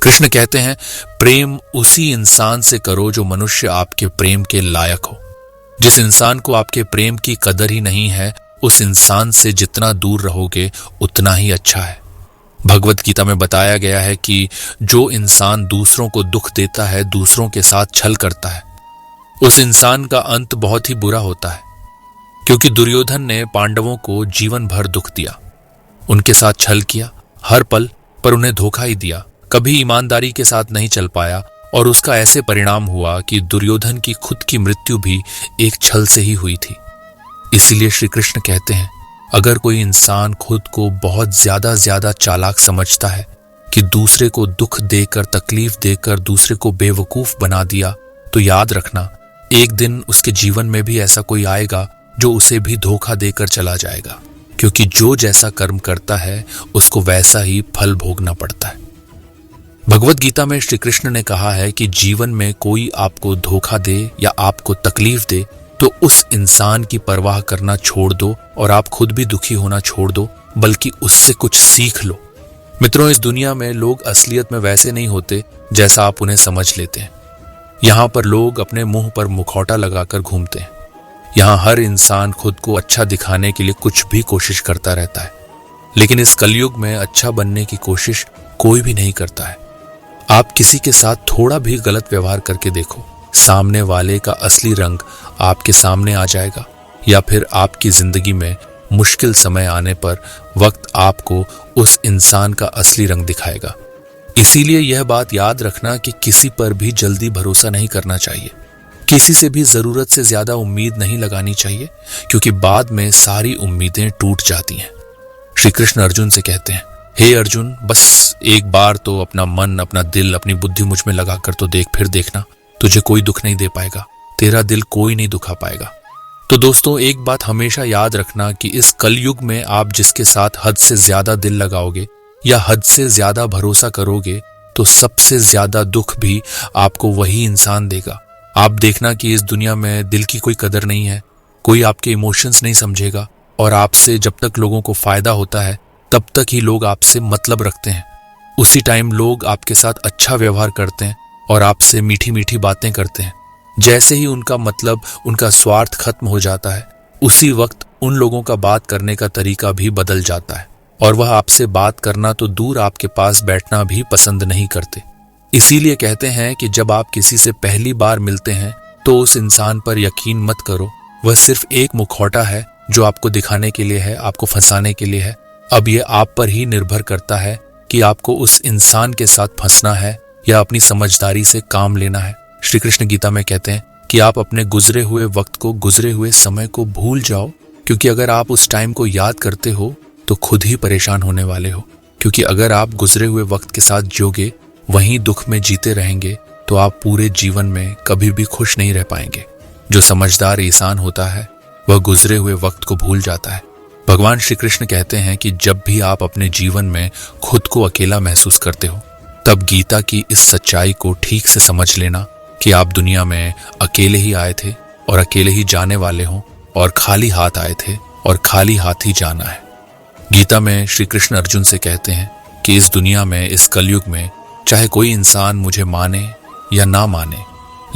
कृष्ण कहते हैं, प्रेम उसी इंसान से करो जो मनुष्य आपके प्रेम के लायक हो। जिस इंसान को आपके प्रेम की कदर ही नहीं है, उस इंसान से जितना दूर रहोगे उतना ही अच्छा है। भगवत गीता में बताया गया है कि जो इंसान दूसरों को दुख देता है, दूसरों के साथ छल करता है, उस इंसान का अंत बहुत ही बुरा होता है। क्योंकि दुर्योधन ने पांडवों को जीवन भर दुख दिया, उनके साथ छल किया हर पल, पर उन्हें धोखा ही दिया, कभी ईमानदारी के साथ नहीं चल पाया, और उसका ऐसे परिणाम हुआ कि दुर्योधन की खुद की मृत्यु भी एक छल से ही हुई थी। इसीलिए श्री कृष्ण कहते हैं, अगर कोई इंसान खुद को बहुत ज्यादा चालाक समझता है कि दूसरे को दुख देकर, तकलीफ देकर दूसरे को बेवकूफ बना दिया, तो याद रखना एक दिन उसके जीवन में भी ऐसा कोई आएगा जो उसे भी धोखा देकर चला जाएगा। क्योंकि जो जैसा कर्म करता है उसको वैसा ही फल भोगना पड़ता है। भगवत गीता में श्री कृष्ण ने कहा है कि जीवन में कोई आपको धोखा दे या आपको तकलीफ दे तो उस इंसान की परवाह करना छोड़ दो और आप खुद भी दुखी होना छोड़ दो, बल्कि उससे कुछ सीख लो। मित्रों, इस दुनिया में लोग असलियत में वैसे नहीं होते जैसा आप उन्हें समझ लेते हैं। यहाँ पर लोग अपने मुंह पर मुखौटा लगाकर घूमते हैं। यहाँ हर इंसान खुद को अच्छा दिखाने के लिए कुछ भी कोशिश करता रहता है, लेकिन इस कलयुग में अच्छा बनने की कोशिश कोई भी नहीं करता है। आप किसी के साथ थोड़ा भी गलत व्यवहार करके देखो, सामने वाले का असली रंग आपके सामने आ जाएगा, या फिर आपकी जिंदगी में मुश्किल समय आने पर वक्त आपको उस इंसान का असली रंग दिखाएगा। इसीलिए यह बात याद रखना कि किसी पर भी जल्दी भरोसा नहीं करना चाहिए, किसी से भी जरूरत से ज्यादा उम्मीद नहीं लगानी चाहिए, क्योंकि बाद में सारी उम्मीदें टूट जाती हैं। श्री कृष्ण अर्जुन से कहते हैं, हे अर्जुन, बस एक बार तो अपना मन, अपना दिल, अपनी बुद्धि मुझ में लगा कर तो देख, फिर देखना, तुझे कोई दुख नहीं दे पाएगा, तेरा दिल कोई नहीं दुखा पाएगा। तो दोस्तों, एक बात हमेशा याद रखना कि इस कलयुग में आप जिसके साथ हद से ज्यादा दिल लगाओगे या हद से ज्यादा भरोसा करोगे, तो सबसे ज्यादा दुख भी आपको वही इंसान देगा। आप देखना कि इस दुनिया में दिल की कोई कदर नहीं है, कोई आपके इमोशंस नहीं समझेगा, और आपसे जब तक लोगों को फायदा होता है तब तक ही लोग आपसे मतलब रखते हैं। उसी टाइम लोग आपके साथ अच्छा व्यवहार करते हैं और आपसे मीठी मीठी बातें करते हैं। जैसे ही उनका मतलब, उनका स्वार्थ खत्म हो जाता है, उसी वक्त उन लोगों का बात करने का तरीका भी बदल जाता है, और वह आपसे बात करना तो दूर आपके पास बैठना भी पसंद नहीं करते। इसीलिए कहते हैं कि जब आप किसी से पहली बार मिलते हैं तो उस इंसान पर यकीन मत करो, वह सिर्फ एक मुखौटा है जो आपको दिखाने के लिए है, आपको फंसाने के लिए है। अब ये आप पर ही निर्भर करता है कि आपको उस इंसान के साथ फंसना है या अपनी समझदारी से काम लेना है। श्री कृष्ण गीता में कहते हैं कि आप अपने गुजरे हुए वक्त को, गुजरे हुए समय को भूल जाओ, क्योंकि अगर आप उस टाइम को याद करते हो तो खुद ही परेशान होने वाले हो। क्योंकि अगर आप गुजरे हुए वक्त के साथ जियोगे, वहीं दुख में जीते रहेंगे, तो आप पूरे जीवन में कभी भी खुश नहीं रह पाएंगे। जो समझदार इंसान होता है वह गुजरे हुए वक्त को भूल जाता है। भगवान श्री कृष्ण कहते हैं कि जब भी आप अपने जीवन में खुद को अकेला महसूस करते हो, तब गीता की इस सच्चाई को ठीक से समझ लेना कि आप दुनिया में अकेले ही आए थे और अकेले ही जाने वाले हो, और खाली हाथ आए थे और खाली हाथ ही जाना है। गीता में श्री कृष्ण अर्जुन से कहते हैं कि इस दुनिया में, इस कलयुग में, चाहे कोई इंसान मुझे माने या ना माने,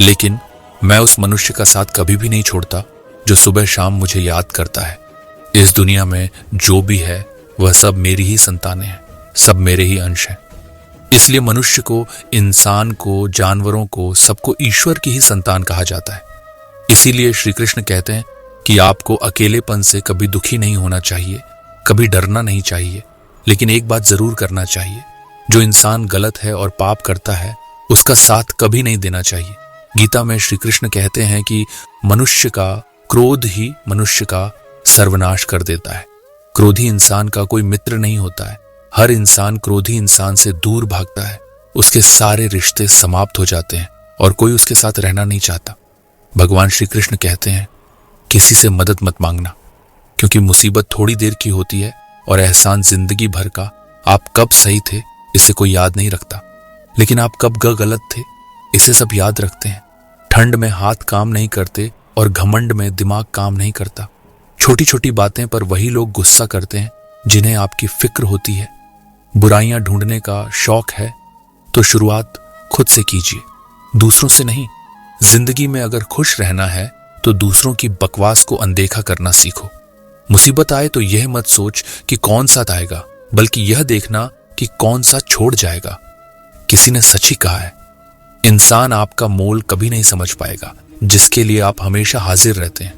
लेकिन मैं उस मनुष्य का साथ कभी भी नहीं छोड़ता जो सुबह शाम मुझे याद करता है। इस दुनिया में जो भी है वह सब मेरी ही संतानें हैं, सब मेरे ही अंश हैं। इसलिए मनुष्य को, इंसान को, जानवरों को, सबको ईश्वर की ही संतान कहा जाता है। इसीलिए श्री कृष्ण कहते हैं कि आपको अकेलेपन से कभी दुखी नहीं होना चाहिए, कभी डरना नहीं चाहिए, लेकिन एक बात जरूर करना चाहिए, जो इंसान गलत है और पाप करता है उसका साथ कभी नहीं देना चाहिए। गीता में श्री कृष्ण कहते हैं कि मनुष्य का क्रोध ही मनुष्य का सर्वनाश कर देता है। क्रोधी इंसान का कोई मित्र नहीं होता है। हर इंसान क्रोधी इंसान से दूर भागता है, उसके सारे रिश्ते समाप्त हो जाते हैं और कोई उसके साथ रहना नहीं चाहता। भगवान श्री कृष्ण कहते हैं, किसी से मदद मत मांगना, क्योंकि मुसीबत थोड़ी देर की होती है और एहसान जिंदगी भर का। आप कब सही थे इसे कोई याद नहीं रखता, लेकिन आप कब गलत थे इसे सब याद रखते हैं। ठंड में हाथ काम नहीं करते और घमंड में दिमाग काम नहीं करता। छोटी छोटी बातें पर वही लोग गुस्सा करते हैं जिन्हें आपकी फिक्र होती है। बुराइयां ढूंढने का शौक है, तो शुरुआत खुद से कीजिए, दूसरों से नहीं। जिंदगी में अगर खुश रहना है तो दूसरों की बकवास को अनदेखा करना सीखो। मुसीबत आए तो यह मत सोच कि कौन साथ आएगा, बल्कि यह देखना कि कौन सा छोड़ जाएगा। किसी ने सच ही कहा है, इंसान आपका मोल कभी नहीं समझ पाएगा जिसके लिए आप हमेशा हाजिर रहते हैं।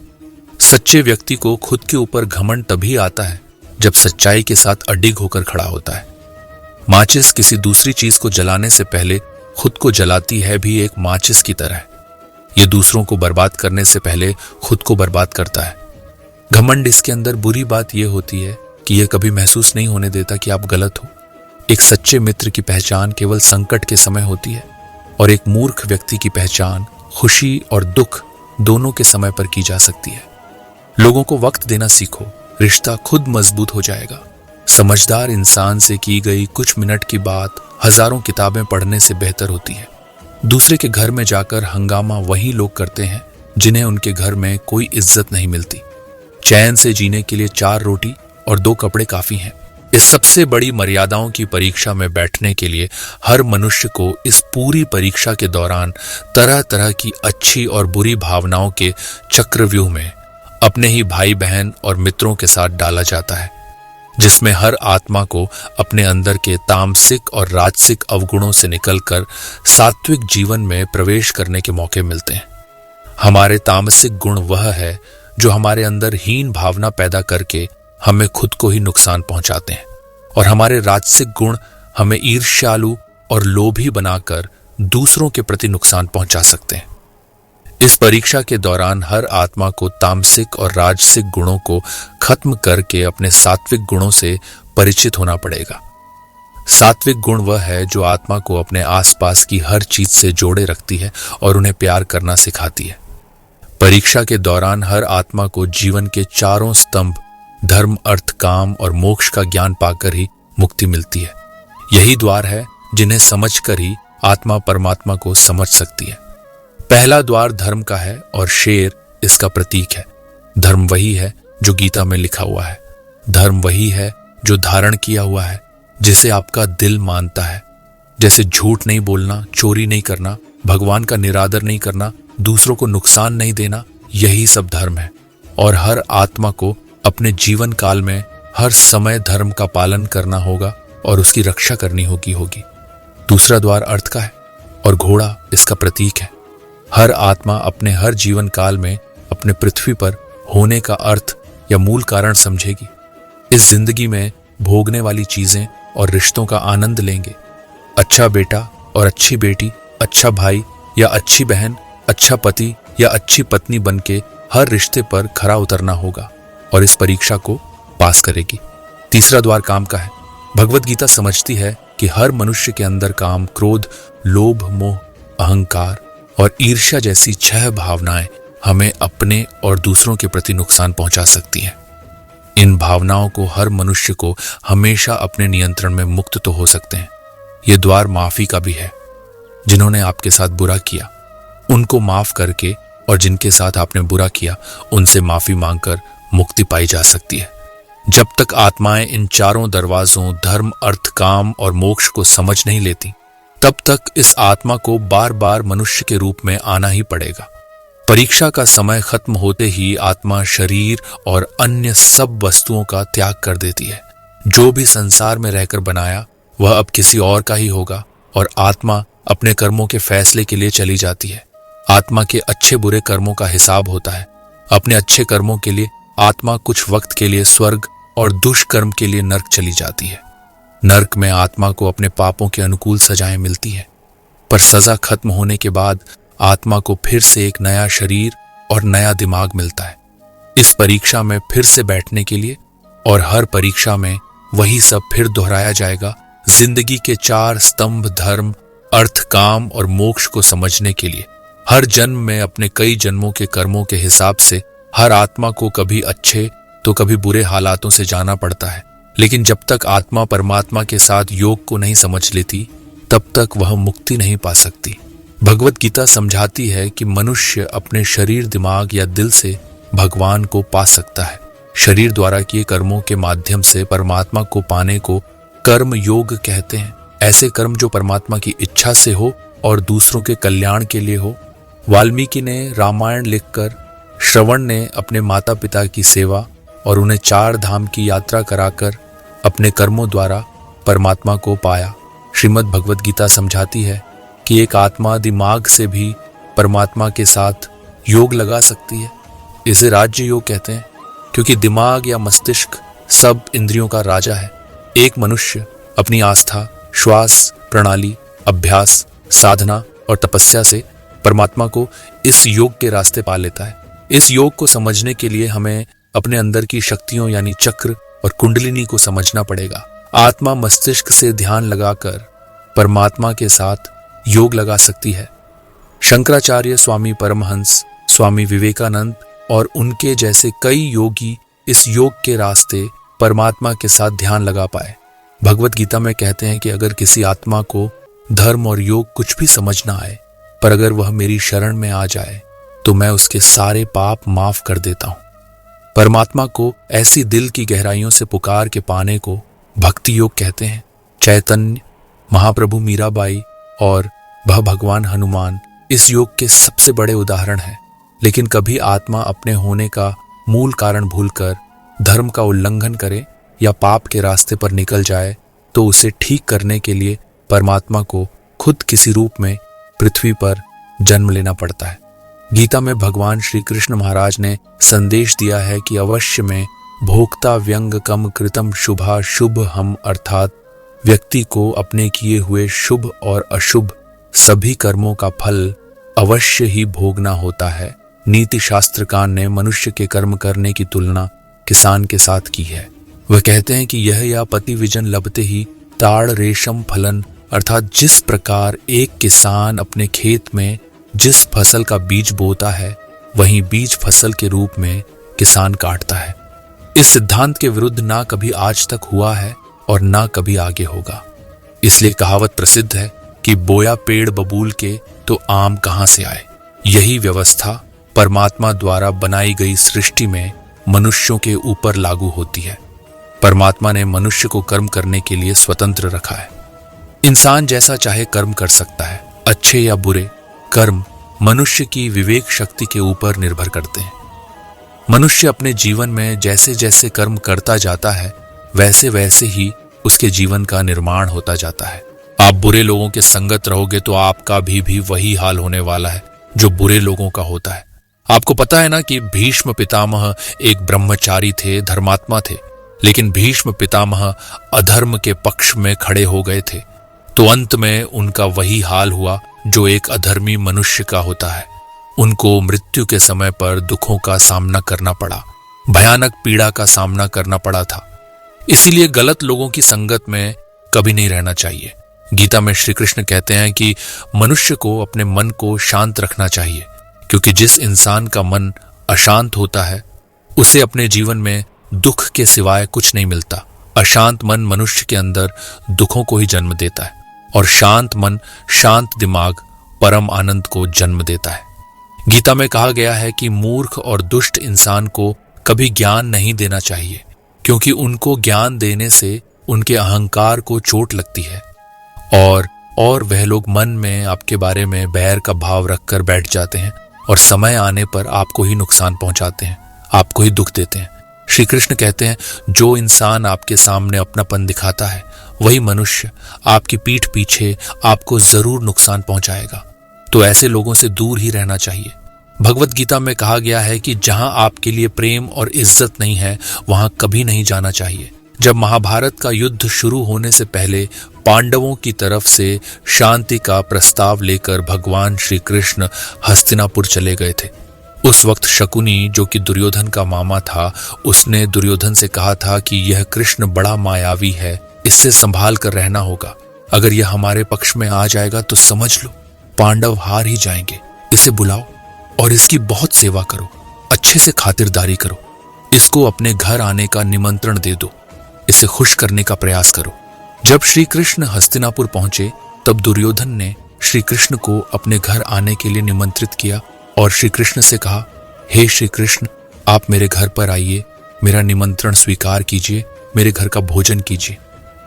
सच्चे व्यक्ति को खुद के ऊपर घमंड तभी आता है जब सच्चाई के साथ अडिग होकर खड़ा होता है। माचिस किसी दूसरी चीज को जलाने से पहले खुद को जलाती है भी एक माचिस की तरह। यह दूसरों को बर्बाद करने से पहले खुद को बर्बाद करता है। घमंड इसके अंदर बुरी बात यह होती है कि यह कभी महसूस नहीं होने देता कि आप गलत हो। एक सच्चे मित्र की पहचान केवल संकट के समय होती है और एक मूर्ख व्यक्ति की पहचान खुशी और दुख दोनों के समय पर की जा सकती है। लोगों को वक्त देना सीखो, रिश्ता खुद मजबूत हो जाएगा। समझदार इंसान से की गई कुछ मिनट की बात हजारों किताबें पढ़ने से बेहतर होती है। दूसरे के घर में जाकर हंगामा वही लोग करते हैं जिन्हें उनके घर में कोई इज्जत नहीं मिलती। चैन से जीने के लिए 4 रोटी और 2 कपड़े काफी हैं। इस सबसे बड़ी मर्यादाओं की परीक्षा में बैठने के लिए हर मनुष्य को इस पूरी परीक्षा के दौरान तरह तरह की अच्छी और बुरी भावनाओं के चक्रव्यूह में अपने ही भाई बहन और मित्रों के साथ डाला जाता है, जिसमें हर आत्मा को अपने अंदर के तामसिक और राजसिक अवगुणों से निकलकर सात्विक जीवन में प्रवेश करने के मौके मिलते हैं। हमारे तामसिक गुण वह है जो हमारे अंदर हीन भावना पैदा करके हमें खुद को ही नुकसान पहुंचाते हैं, और हमारे राजसिक गुण हमें ईर्ष्यालु और लोभी बनाकर दूसरों के प्रति नुकसान पहुंचा सकते हैं। इस परीक्षा के दौरान हर आत्मा को तामसिक और राजसिक गुणों को खत्म करके अपने सात्विक गुणों से परिचित होना पड़ेगा। सात्विक गुण वह है जो आत्मा को अपने आसपास की हर चीज से जोड़े रखती है और उन्हें प्यार करना सिखाती है। परीक्षा के दौरान हर आत्मा को जीवन के 4 स्तंभ धर्म, अर्थ, काम और मोक्ष का ज्ञान पाकर ही मुक्ति मिलती है। यही द्वार है जिन्हें समझकर ही आत्मा परमात्मा को समझ सकती है। पहला द्वार धर्म का है और शेर इसका प्रतीक है। धर्म वही है जो गीता में लिखा हुआ है। धर्म वही है जो धारण किया हुआ है, जिसे आपका दिल मानता है। जैसे झूठ नहीं बोलना, चोरी नहीं करना, भगवान का निरादर नहीं करना, दूसरों को नुकसान नहीं देना, यही सब धर्म है। और हर आत्मा को अपने जीवन काल में हर समय धर्म का पालन करना होगा और उसकी रक्षा करनी होगी। दूसरा द्वार अर्थ का है और घोड़ा इसका प्रतीक है। हर आत्मा अपने हर जीवन काल में अपने पृथ्वी पर होने का अर्थ या मूल कारण समझेगी। इस जिंदगी में भोगने वाली चीजें और रिश्तों का आनंद लेंगे। अच्छा बेटा और अच्छी बेटी, अच्छा भाई या अच्छी बहन, अच्छा पति या अच्छी पत्नी बनके हर रिश्ते पर खरा उतरना होगा और इस परीक्षा को पास करेगी। तीसरा द्वार काम का है। भगवत गीता समझती है कि हर मनुष्य के अंदर काम, क्रोध, लोभ, मोह, अहंकार और ईर्ष्या जैसी 6 भावनाएं हमें अपने और दूसरों के प्रति नुकसान पहुंचा सकती हैं। इन भावनाओं को हर मनुष्य को हमेशा अपने नियंत्रण में मुक्त तो हो सकते हैं। यह द्वार माफी का भी है। जिन्होंने आपके साथ बुरा किया उनको माफ करके और जिनके साथ आपने बुरा किया उनसे माफी मांगकर मुक्ति पाई जा सकती है। जब तक आत्माएं इन 4 दरवाजों धर्म, अर्थ, काम और मोक्ष को समझ नहीं लेती, तब तक इस आत्मा को बार बार मनुष्य के रूप में आना ही पड़ेगा। परीक्षा का समय खत्म होते ही आत्मा शरीर और अन्य सब वस्तुओं का त्याग कर देती है। जो भी संसार में रहकर बनाया वह अब किसी और का ही होगा और आत्मा अपने कर्मों के फैसले के लिए चली जाती है। आत्मा के अच्छे बुरे कर्मों का हिसाब होता है। अपने अच्छे कर्मों के लिए आत्मा कुछ वक्त के लिए स्वर्ग और दुष्कर्म के लिए नर्क चली जाती है। नर्क में आत्मा को अपने पापों के अनुकूल सजाएं मिलती है, पर सजा खत्म होने के बाद आत्मा को फिर से एक नया शरीर और नया दिमाग मिलता है इस परीक्षा में फिर से बैठने के लिए, और हर परीक्षा में वही सब फिर दोहराया जाएगा। जिंदगी के 4 स्तंभ धर्म, अर्थ, काम और मोक्ष को समझने के लिए हर जन्म में अपने कई जन्मों के कर्मों के हिसाब से हर आत्मा को कभी अच्छे तो कभी बुरे हालातों से जाना पड़ता है। लेकिन जब तक आत्मा परमात्मा के साथ योग को नहीं समझ लेती तब तक वह मुक्ति नहीं पा सकती। भगवत गीता समझाती है कि मनुष्य अपने शरीर, दिमाग या दिल से भगवान को पा सकता है। शरीर द्वारा किए कर्मों के माध्यम से परमात्मा को पाने को कर्म योग कहते हैं। ऐसे कर्म जो परमात्मा की इच्छा से हो और दूसरों के कल्याण के लिए हो। वाल्मीकि ने रामायण लिखकर, श्रवण ने अपने माता पिता की सेवा और उन्हें 4 धाम की यात्रा कराकर अपने कर्मों द्वारा परमात्मा को पाया। श्रीमद् भगवद गीता समझाती है कि एक आत्मा दिमाग से भी परमात्मा के साथ योग लगा सकती है। इसे राज्य योग कहते हैं, क्योंकि दिमाग या मस्तिष्क सब इंद्रियों का राजा है। एक मनुष्य अपनी आस्था, श्वास प्रणाली, अभ्यास, साधना और तपस्या से परमात्मा को इस योग के रास्ते पा लेता है। इस योग को समझने के लिए हमें अपने अंदर की शक्तियों यानी चक्र और कुंडलिनी को समझना पड़ेगा। आत्मा मस्तिष्क से ध्यान लगाकर परमात्मा के साथ योग लगा सकती है। शंकराचार्य, स्वामी परमहंस, स्वामी विवेकानंद और उनके जैसे कई योगी इस योग के रास्ते परमात्मा के साथ ध्यान लगा पाए। भगवत गीता में कहते हैं कि अगर किसी आत्मा को धर्म और योग कुछ भी समझ ना आए, पर अगर वह मेरी शरण में आ जाए तो मैं उसके सारे पाप माफ कर देता हूं। परमात्मा को ऐसी दिल की गहराइयों से पुकार के पाने को भक्ति योग कहते हैं। चैतन्य महाप्रभु, मीराबाई और भगवान हनुमान इस योग के सबसे बड़े उदाहरण हैं। लेकिन कभी आत्मा अपने होने का मूल कारण भूलकर धर्म का उल्लंघन करे या पाप के रास्ते पर निकल जाए तो उसे ठीक करने के लिए परमात्मा को खुद किसी रूप में पृथ्वी पर जन्म लेना पड़ता है। गीता में भगवान श्री कृष्ण महाराज ने संदेश दिया है कि अवश्य में भोक्ता व्यंग कम कृतम शुभा शुभ हम, अर्थात व्यक्ति को अपने किए हुए शुभ और अशुभ सभी कर्मों का फल अवश्य ही भोगना होता है। नीति शास्त्रकार ने मनुष्य के कर्म करने की तुलना किसान के साथ की है। वह कहते हैं कि यह या पति विजन लभते ही ताड़ रेशम फलन, अर्थात जिस प्रकार एक किसान अपने खेत में जिस फसल का बीज बोता है वहीं बीज फसल के रूप में किसान काटता है। इस सिद्धांत के विरुद्ध ना कभी आज तक हुआ है और ना कभी आगे होगा। इसलिए कहावत प्रसिद्ध है कि बोया पेड़ बबूल के तो आम कहां से आए। यही व्यवस्था परमात्मा द्वारा बनाई गई सृष्टि में मनुष्यों के ऊपर लागू होती है। परमात्मा ने मनुष्य को कर्म करने के लिए स्वतंत्र रखा है। इंसान जैसा चाहे कर्म कर सकता है। अच्छे या बुरे कर्म मनुष्य की विवेक शक्ति के ऊपर निर्भर करते हैं। मनुष्य अपने जीवन में जैसे जैसे कर्म करता जाता है वैसे वैसे ही उसके जीवन का निर्माण होता जाता है। आप बुरे लोगों के संगत रहोगे तो आपका भी वही हाल होने वाला है जो बुरे लोगों का होता है। आपको पता है ना कि भीष्म पितामह एक ब्रह्मचारी थे, धर्मात्मा थे, लेकिन भीष्म पितामह अधर्म के पक्ष में खड़े हो गए थे तो अंत में उनका वही हाल हुआ जो एक अधर्मी मनुष्य का होता है। उनको मृत्यु के समय पर दुखों का सामना करना पड़ा, भयानक पीड़ा का सामना करना पड़ा था। इसीलिए गलत लोगों की संगत में कभी नहीं रहना चाहिए। गीता में श्री कृष्ण कहते हैं कि मनुष्य को अपने मन को शांत रखना चाहिए, क्योंकि जिस इंसान का मन अशांत होता है उसे अपने जीवन में दुख के सिवाय कुछ नहीं मिलता। अशांत मन मनुष्य के अंदर दुखों को ही जन्म देता है और शांत मन, शांत दिमाग परम आनंद को जन्म देता है। गीता में कहा गया है कि मूर्ख और दुष्ट इंसान को कभी ज्ञान नहीं देना चाहिए, क्योंकि उनको ज्ञान देने से उनके अहंकार को चोट लगती है और वह लोग मन में आपके बारे में बैर का भाव रखकर बैठ जाते हैं और समय आने पर आपको ही नुकसान पहुंचाते हैं, आपको ही दुख देते हैं। श्री कृष्ण कहते हैं जो इंसान आपके सामने अपनापन दिखाता है वही मनुष्य आपकी पीठ पीछे आपको जरूर नुकसान पहुंचाएगा। तो ऐसे लोगों से दूर ही रहना चाहिए। भगवत गीता में कहा गया है कि जहां आपके लिए प्रेम और इज्जत नहीं है वहां कभी नहीं जाना चाहिए। जब महाभारत का युद्ध शुरू होने से पहले पांडवों की तरफ से शांति का प्रस्ताव लेकर भगवान श्री कृष्ण हस्तिनापुर चले गए थे। उस वक्त शकुनी, जो कि दुर्योधन का मामा था, उसने दुर्योधन से कहा था कि यह कृष्ण बड़ा मायावी है, इससे संभाल कर रहना होगा। अगर यह हमारे पक्ष में आ जाएगा तो समझ लो पांडव हार ही जाएंगे। इसे बुलाओ और इसकी बहुत सेवा करो, अच्छे से खातिरदारी करो, इसको अपने घर आने का निमंत्रण दे दो, इसे खुश करने का प्रयास करो। जब श्री कृष्ण हस्तिनापुर पहुंचे तब दुर्योधन ने श्री कृष्ण को अपने घर आने के लिए निमंत्रित किया और श्री कृष्ण से कहा, हे श्री कृष्ण, आप मेरे घर पर आइए, मेरा निमंत्रण स्वीकार कीजिए, मेरे घर का भोजन कीजिए।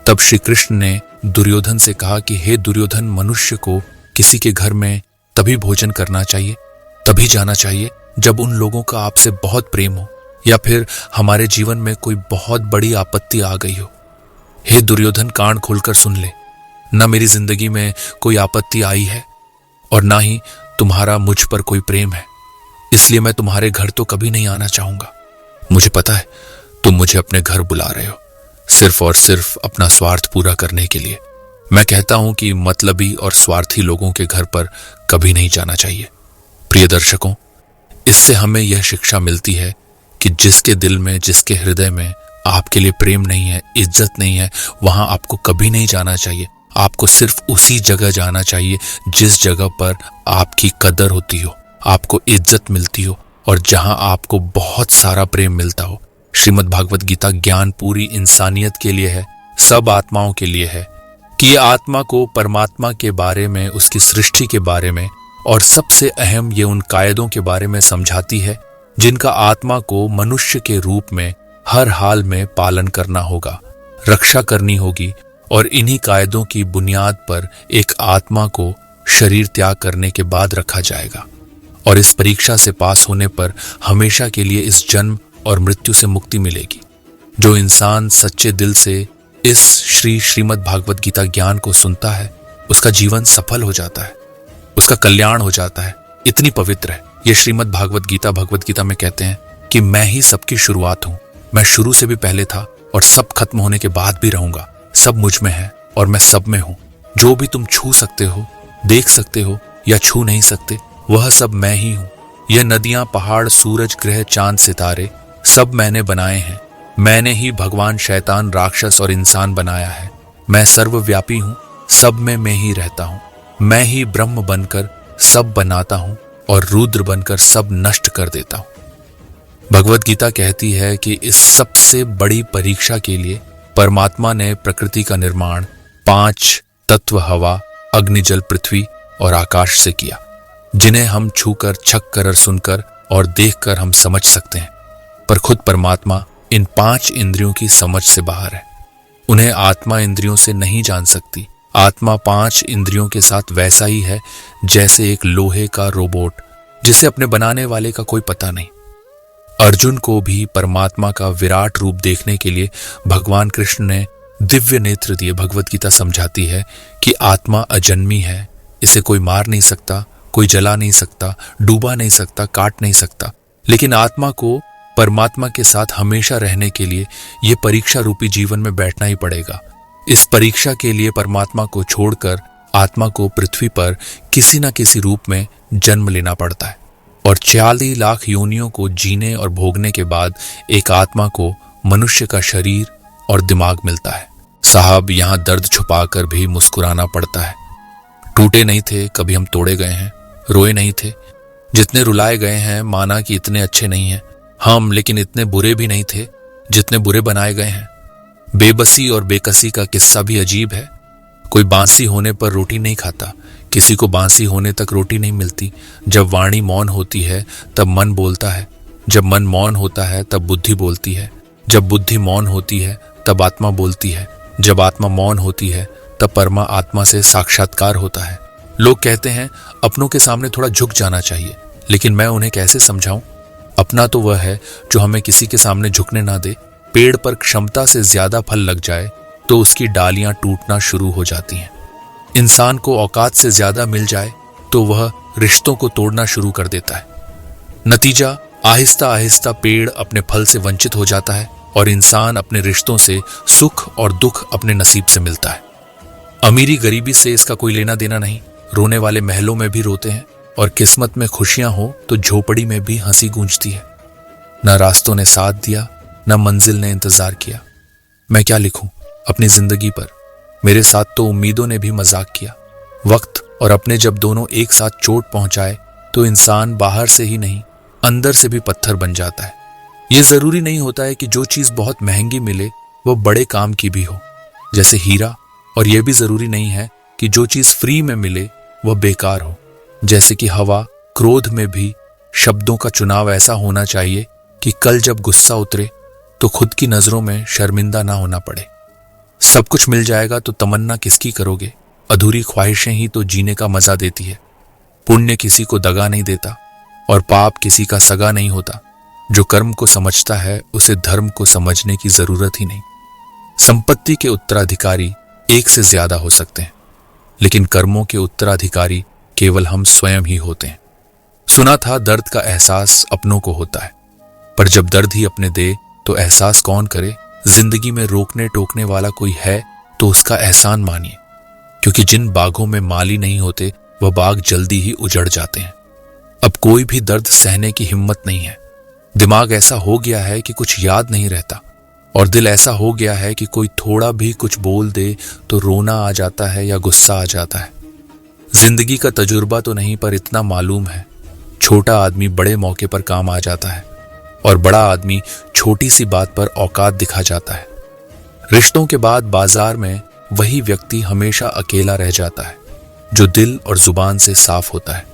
तब श्री कृष्ण ने दुर्योधन से कहा कि हे दुर्योधन, मनुष्य को किसी के घर में तभी भोजन करना चाहिए, तभी जाना चाहिए जब उन लोगों का आपसे बहुत प्रेम हो, या फिर हमारे जीवन में कोई बहुत बड़ी आपत्ति आ गई हो। हे दुर्योधन, कान खोलकर सुन ले, न मेरी जिंदगी में कोई आपत्ति आई है और ना ही तुम्हारा मुझ पर कोई प्रेम है, इसलिए मैं तुम्हारे घर तो कभी नहीं आना चाहूंगा। मुझे पता है तुम मुझे अपने घर बुला रहे हो, सिर्फ और सिर्फ अपना स्वार्थ पूरा करने के लिए। मैं कहता हूं कि मतलबी और स्वार्थी लोगों के घर पर कभी नहीं जाना चाहिए। प्रिय दर्शकों, इससे हमें यह शिक्षा मिलती है कि जिसके दिल में, जिसके हृदय में आपके लिए प्रेम नहीं है, इज्जत नहीं है, वहां आपको कभी नहीं जाना चाहिए। आपको सिर्फ उसी जगह जाना चाहिए जिस जगह पर आपकी कदर होती हो, आपको इज्जत मिलती हो और जहां आपको बहुत सारा प्रेम मिलता हो। श्रीमद् भागवत गीता ज्ञान पूरी इंसानियत के लिए है, सब आत्माओं के लिए है, कि ये आत्मा को परमात्मा के बारे में, उसकी सृष्टि के बारे में और सबसे अहम ये उन कायदों के बारे में समझाती है जिनका आत्मा को मनुष्य के रूप में हर हाल में पालन करना होगा, रक्षा करनी होगी। और इन्हीं कायदों की बुनियाद पर एक आत्मा को शरीर त्याग करने के बाद रखा जाएगा और इस परीक्षा से पास होने पर हमेशा के लिए इस जन्म और मृत्यु से मुक्ति मिलेगी। जो इंसान सच्चे दिल से इस श्रीमद् भागवत गीता ज्ञान को सुनता है, उसका जीवन सफल हो जाता है, उसका कल्याण हो जाता है। इतनी पवित्र है ये श्रीमद् भागवत गीता में कहते हैं कि मैं ही सबकी शुरुआत हूं, मैं शुरू से भी पहले था और सब खत्म होने के बाद भी रहूंगा। सब मुझ में है और मैं सब में हूं। जो भी तुम छू सकते हो, देख सकते हो या छू नहीं सकते, वह सब मैं ही हूं। यह नदियां, पहाड़, सूरज, ग्रह, चांद, सितारे सब मैंने बनाए हैं। मैंने ही भगवान, शैतान, राक्षस और इंसान बनाया है। मैं सर्वव्यापी हूं, सब में मैं ही रहता हूं। मैं ही ब्रह्म बनकर सब बनाता हूं और रुद्र बनकर सब नष्ट कर देता हूं। भगवत गीता कहती है कि इस सबसे बड़ी परीक्षा के लिए परमात्मा ने प्रकृति का निर्माण 5 तत्व हवा, अग्नि, जल, पृथ्वी और आकाश से किया, जिन्हें हम छूकर, छककर और सुनकर और देखकर हम समझ सकते हैं। पर खुद परमात्मा इन 5 इंद्रियों की समझ से बाहर है। उन्हें आत्मा इंद्रियों से नहीं जान सकती। आत्मा 5 इंद्रियों के साथ वैसा ही है जैसे एक लोहे का रोबोट जिसे अपने बनाने वाले का कोई पता नहीं। अर्जुन को भी परमात्मा का विराट रूप देखने के लिए भगवान कृष्ण ने दिव्य नेत्र दिए। भगवत गीता समझाती है कि आत्मा अजन्मी है, इसे कोई मार नहीं सकता, कोई जला नहीं सकता, डूबा नहीं सकता, काट नहीं सकता। लेकिन आत्मा को परमात्मा के साथ हमेशा रहने के लिए ये परीक्षा रूपी जीवन में बैठना ही पड़ेगा। इस परीक्षा के लिए परमात्मा को छोड़कर आत्मा को पृथ्वी पर किसी न किसी रूप में जन्म लेना पड़ता है और 46 लाख योनियों को जीने और भोगने के बाद एक आत्मा को मनुष्य का शरीर और दिमाग मिलता है। साहब, यहां दर्द छुपाकर भी मुस्कुराना पड़ता है। टूटे नहीं थे, कभी हम तोड़े गए हैं। रोए नहीं थे, जितने रुलाए गए हैं माना कि इतने अच्छे नहीं हैं हम, लेकिन इतने बुरे भी नहीं थे जितने बुरे बनाए गए हैं। बेबसी और बेकसी का किस्सा भी अजीब है। कोई बांसी होने पर रोटी नहीं खाता, किसी को बांसी होने तक रोटी नहीं मिलती। जब वाणी मौन होती है तब मन बोलता है, जब मन मौन होता है तब बुद्धि बोलती है, जब बुद्धि मौन होती है तब आत्मा बोलती है, जब आत्मा मौन होती है तब परमा आत्मा से साक्षात्कार होता है। लोग कहते हैं अपनों के सामने थोड़ा झुक जाना चाहिए, लेकिन मैं उन्हें कैसे समझाऊं? अपना तो वह है जो हमें किसी के सामने झुकने ना दे। पेड़ पर क्षमता से ज्यादा फल लग जाए तो उसकी डालियां टूटना शुरू हो जाती हैं। इंसान को औकात से ज्यादा मिल जाए तो वह रिश्तों को तोड़ना शुरू कर देता है। नतीजा, आहिस्ता आहिस्ता पेड़ अपने फल से वंचित हो जाता है और इंसान अपने रिश्तों से सुख और दुख अपने नसीब से मिलता है। अमीरी गरीबी से इसका कोई लेना देना नहीं। रोने वाले महलों में भी रोते हैं और किस्मत में खुशियां हो तो झोपड़ी में भी हंसी गूंजती है। न रास्तों ने साथ दिया, न मंजिल ने इंतजार किया। मैं क्या लिखूं अपनी जिंदगी पर? मेरे साथ तो उम्मीदों ने भी मजाक किया। वक्त और अपने जब दोनों एक साथ चोट पहुंचाए तो इंसान बाहर से ही नहीं, अंदर से भी पत्थर बन जाता है। यह जरूरी नहीं होता है कि जो चीज बहुत महंगी मिले वो बड़े काम की भी हो, जैसे हीरा। और यह भी जरूरी नहीं है कि जो चीज फ्री में मिले वह बेकार हो, जैसे कि हवा। क्रोध में भी शब्दों का चुनाव ऐसा होना चाहिए कि कल जब गुस्सा उतरे तो खुद की नजरों में शर्मिंदा ना होना पड़े। सब कुछ मिल जाएगा तो तमन्ना किसकी करोगे? अधूरी ख्वाहिशें ही तो जीने का मजा देती है। पुण्य किसी को दगा नहीं देता और पाप किसी का सगा नहीं होता। जो कर्म को समझता है उसे धर्म को समझने की जरूरत ही नहीं। संपत्ति के उत्तराधिकारी एक से ज्यादा हो सकते हैं, लेकिन कर्मों के उत्तराधिकारी केवल हम स्वयं ही होते हैं। सुना था दर्द का एहसास अपनों को होता है, पर जब दर्द ही अपने दे तो एहसास कौन करे? जिंदगी में रोकने टोकने वाला कोई है तो उसका एहसान मानिए, क्योंकि जिन बागों में माली नहीं होते वह बाग जल्दी ही उजड़ जाते हैं। अब कोई भी दर्द सहने की हिम्मत नहीं है। दिमाग ऐसा हो गया है कि कुछ याद नहीं रहता, और दिल ऐसा हो गया है कि कोई थोड़ा भी कुछ बोल दे तो रोना आ जाता है या गुस्सा आ जाता है। जिंदगी का तजुर्बा तो नहीं, पर इतना मालूम है, छोटा आदमी बड़े मौके पर काम आ जाता है और बड़ा आदमी छोटी सी बात पर औकात दिखा जाता है। रिश्तों के बाद बाजार में वही व्यक्ति हमेशा अकेला रह जाता है जो दिल और जुबान से साफ होता है।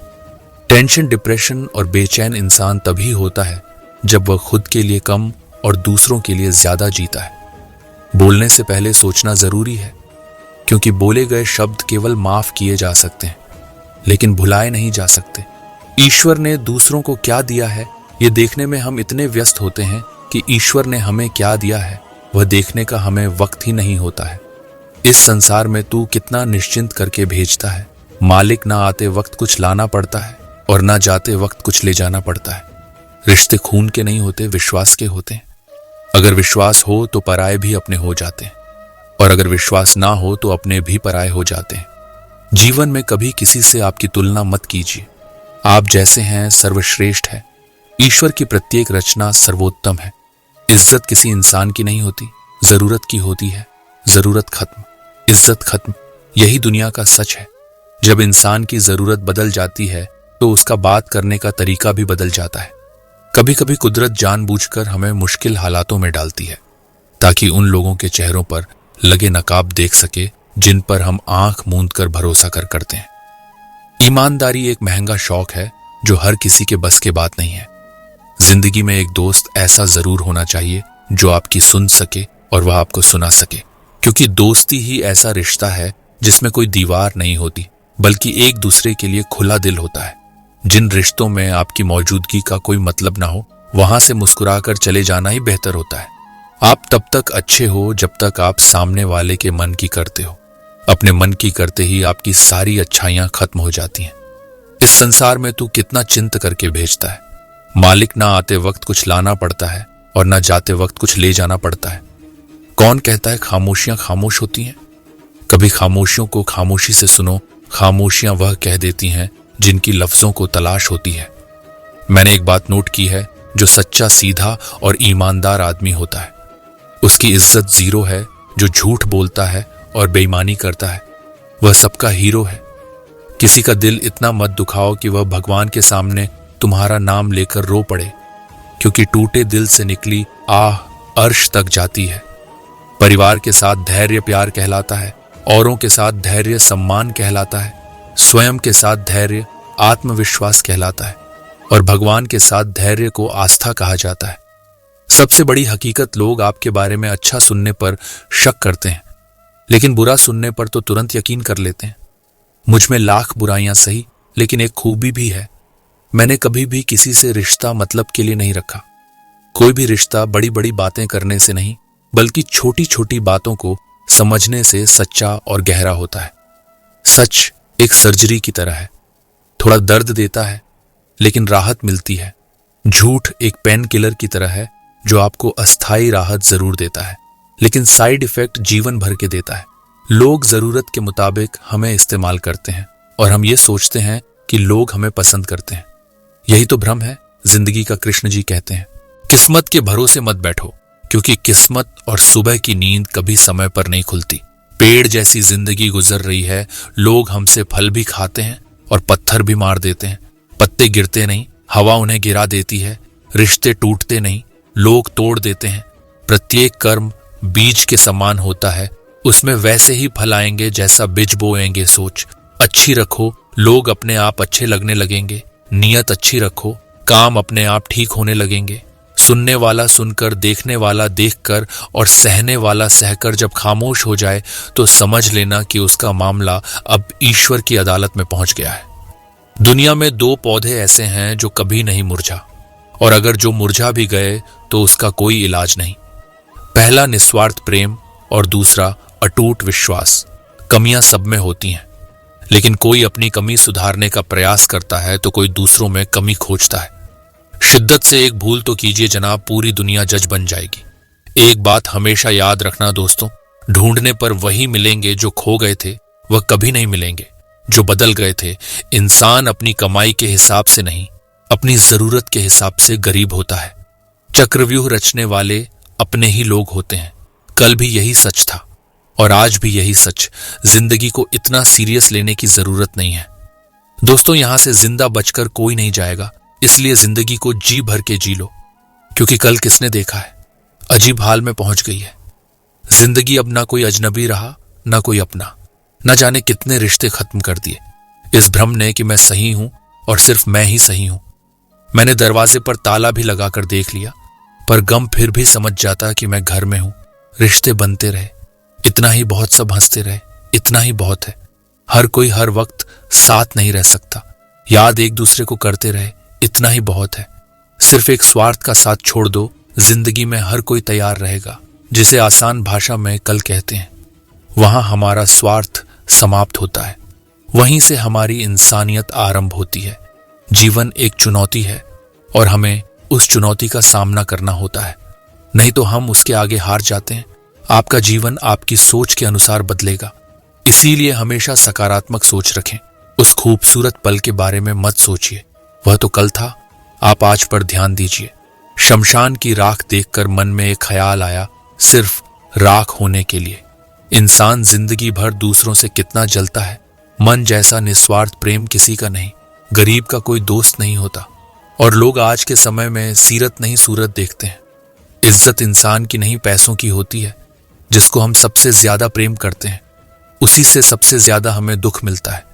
टेंशन, डिप्रेशन और बेचैन इंसान तभी होता है जब वह खुद के लिए कम और दूसरों के लिए ज्यादा जीता है। बोलने से पहले सोचना जरूरी है, क्योंकि बोले गए शब्द केवल माफ किए जा सकते हैं, लेकिन भुलाए नहीं जा सकते। ईश्वर ने दूसरों को क्या दिया है ये देखने में हम इतने व्यस्त होते हैं कि ईश्वर ने हमें क्या दिया है वह देखने का हमें वक्त ही नहीं होता है। इस संसार में तू कितना निश्चिंत करके भेजता है। मालिक ना आते वक्त कुछ लाना पड़ता है और ना जाते वक्त कुछ ले जाना पड़ता है। रिश्ते खून के नहीं होते, विश्वास के होते हैं। अगर विश्वास हो तो पराये भी अपने हो जाते हैं, और अगर विश्वास ना हो तो अपने भी पराये हो जाते हैं। जीवन में कभी किसी से आपकी तुलना मत कीजिए। आप जैसे हैं सर्वश्रेष्ठ है। ईश्वर की प्रत्येक रचना सर्वोत्तम है। इज्जत किसी इंसान की नहीं होती, जरूरत की होती है। जरूरत खत्म, इज्जत खत्म, यही दुनिया का सच है। जब इंसान की जरूरत बदल जाती है तो उसका बात करने का तरीका भी बदल जाता है। कभी कभी कुदरत जानबूझकर हमें मुश्किल हालातों में डालती है, ताकि उन लोगों के चेहरों पर लगे नकाब देख सके जिन पर हम आंख मूंद कर भरोसा करते हैं। ईमानदारी एक महंगा शौक है जो हर किसी के बस के बात नहीं है। जिंदगी में एक दोस्त ऐसा जरूर होना चाहिए जो आपकी सुन सके और वह आपको सुना सके, क्योंकि दोस्ती ही ऐसा रिश्ता है जिसमें कोई दीवार नहीं होती, बल्कि एक दूसरे के लिए खुला दिल होता है। जिन रिश्तों में आपकी मौजूदगी का कोई मतलब ना हो, वहां से मुस्कुराकर चले जाना ही बेहतर होता है। आप तब तक अच्छे हो जब तक आप सामने वाले के मन की करते हो। अपने मन की करते ही आपकी सारी अच्छाइयां खत्म हो जाती हैं। इस संसार में तू कितना चिंत करके भेजता है। मालिक ना आते वक्त कुछ लाना पड़ता है और ना जाते वक्त कुछ ले जाना पड़ता है। कौन कहता है खामोशियां खामोश होती हैं? कभी खामोशियों को खामोशी से सुनो। खामोशियां वह कह देती हैं जिनकी लफ्जों को तलाश होती है। मैंने एक बात नोट की है, जो सच्चा, सीधा और ईमानदार आदमी होता है उसकी इज्जत जीरो है। जो झूठ बोलता है और बेईमानी करता है वह सबका हीरो है। किसी का दिल इतना मत दुखाओ कि वह भगवान के सामने तुम्हारा नाम लेकर रो पड़े, क्योंकि टूटे दिल से निकली आह अर्श तक जाती है। परिवार के साथ धैर्य प्यार कहलाता है, औरों के साथ धैर्य सम्मान कहलाता है, स्वयं के साथ धैर्य आत्मविश्वास कहलाता है, और भगवान के साथ धैर्य को आस्था कहा जाता है। सबसे बड़ी हकीकत, लोग आपके बारे में अच्छा सुनने पर शक करते हैं, लेकिन बुरा सुनने पर तो तुरंत यकीन कर लेते हैं। मुझ में लाख बुराइयां सही, लेकिन एक खूबी भी है, मैंने कभी भी किसी से रिश्ता मतलब के लिए नहीं रखा। कोई भी रिश्ता बड़ी बड़ी बातें करने से नहीं, बल्कि छोटी छोटी बातों को समझने से सच्चा और गहरा होता है। सच एक सर्जरी की तरह है, थोड़ा दर्द देता है लेकिन राहत मिलती है। झूठ एक पेन किलर की तरह है जो आपको अस्थायी राहत जरूर देता है, लेकिन साइड इफेक्ट जीवन भर के देता है। लोग जरूरत के मुताबिक हमें इस्तेमाल करते हैं और हम ये सोचते हैं कि लोग हमें पसंद करते हैं। यही तो भ्रम है जिंदगी का। कृष्ण जी कहते हैं, किस्मत के भरोसे मत बैठो, क्योंकि किस्मत और सुबह की नींद कभी समय पर नहीं खुलती। पेड़ जैसी जिंदगी गुजर रही है, लोग हमसे फल भी खाते हैं और पत्थर भी मार देते हैं। पत्ते गिरते नहीं, हवा उन्हें गिरा देती है। रिश्ते टूटते नहीं, लोग तोड़ देते हैं। प्रत्येक कर्म बीज के समान होता है, उसमें वैसे ही फल आएंगे जैसा बीज बोएंगे। सोच अच्छी रखो, लोग अपने आप अच्छे लगने लगेंगे। नियत अच्छी रखो, काम अपने आप ठीक होने लगेंगे। सुनने वाला सुनकर, देखने वाला देखकर और सहने वाला सहकर जब खामोश हो जाए तो समझ लेना कि उसका मामला अब ईश्वर की अदालत में पहुंच गया है। दुनिया में दो पौधे ऐसे हैं जो कभी नहीं मुरझा, और अगर जो मुरझा भी गए तो उसका कोई इलाज नहीं। पहला निस्वार्थ प्रेम और दूसरा अटूट विश्वास। कमियां सब में होती हैं, लेकिन कोई अपनी कमी सुधारने का प्रयास करता है तो कोई दूसरों में कमी खोजता है। शिद्दत से एक भूल तो कीजिए जनाब, पूरी दुनिया जज बन जाएगी। एक बात हमेशा याद रखना दोस्तों, ढूंढने पर वही मिलेंगे जो खो गए थे, वह कभी नहीं मिलेंगे जो बदल गए थे। इंसान अपनी कमाई के हिसाब से नहीं, अपनी जरूरत के हिसाब से गरीब होता है। चक्रव्यूह रचने वाले अपने ही लोग होते हैं। कल भी यही सच था और आज भी यही सच। जिंदगी को इतना सीरियस लेने की जरूरत नहीं है दोस्तों। यहां से जिंदा बचकर कोई नहीं जाएगा, इसलिए जिंदगी को जी भर के जी लो, क्योंकि कल किसने देखा है, अजीब हाल में पहुंच गई है जिंदगी। अब ना कोई अजनबी रहा, ना कोई अपना। न जाने कितने रिश्ते खत्म कर दिए इस भ्रम ने कि मैं सही हूं और सिर्फ मैं ही सही हूं। मैंने दरवाजे पर ताला भी लगाकर देख लिया, पर गम फिर भी समझ जाता कि मैं घर में हूं। रिश्ते बनते रहे, इतना ही बहुत, सब हंसते रहे, इतना ही बहुत है। हर कोई हर वक्त साथ नहीं रह सकता, याद एक दूसरे को करते रहे, इतना ही बहुत है। सिर्फ एक स्वार्थ का साथ छोड़ दो, जिंदगी में हर कोई तैयार रहेगा। जिसे आसान भाषा में कल कहते हैं, वहां हमारा स्वार्थ समाप्त होता है, वहीं से हमारी इंसानियत आरंभ होती है। जीवन एक चुनौती है और हमें उस चुनौती का सामना करना होता है, नहीं तो हम उसके आगे हार जाते हैं। आपका जीवन आपकी सोच के अनुसार बदलेगा, इसीलिए हमेशा सकारात्मक सोच रखें। उस खूबसूरत पल के बारे में मत सोचिए, वह तो कल था, आप आज पर ध्यान दीजिए। शमशान की राख देखकर मन में एक ख्याल आया, सिर्फ राख होने के लिए। इंसान जिंदगी भर दूसरों से कितना जलता है। मन जैसा निस्वार्थ प्रेम किसी का नहीं, गरीब का कोई दोस्त नहीं होता। और लोग आज के समय में सीरत नहीं सूरत देखते हैं। इज्जत इंसान की नहीं पैसों की होती है। जिसको हम सबसे ज्यादा प्रेम करते हैं, उसी से सबसे ज्यादा हमें दुख मिलता है।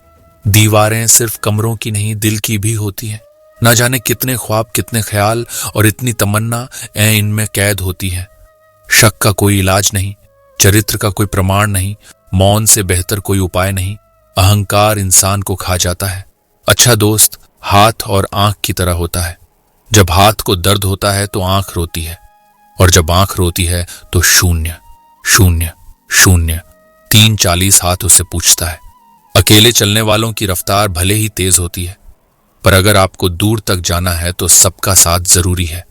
दीवारें सिर्फ कमरों की नहीं, दिल की भी होती हैं। ना जाने कितने ख्वाब, कितने ख्याल और इतनी तमन्ना इनमें कैद होती है। शक का कोई इलाज नहीं, चरित्र का कोई प्रमाण नहीं, मौन से बेहतर कोई उपाय नहीं। अहंकार इंसान को खा जाता है। अच्छा दोस्त हाथ और आंख की तरह होता है। जब हाथ को दर्द होता है तो आंख रोती है, और जब आंख रोती है तो शून्य शून्य शून्य 340 हाथ उसे पूछता है। अकेले चलने वालों की रफ्तार भले ही तेज होती है, पर अगर आपको दूर तक जाना है तो सबका साथ जरूरी है।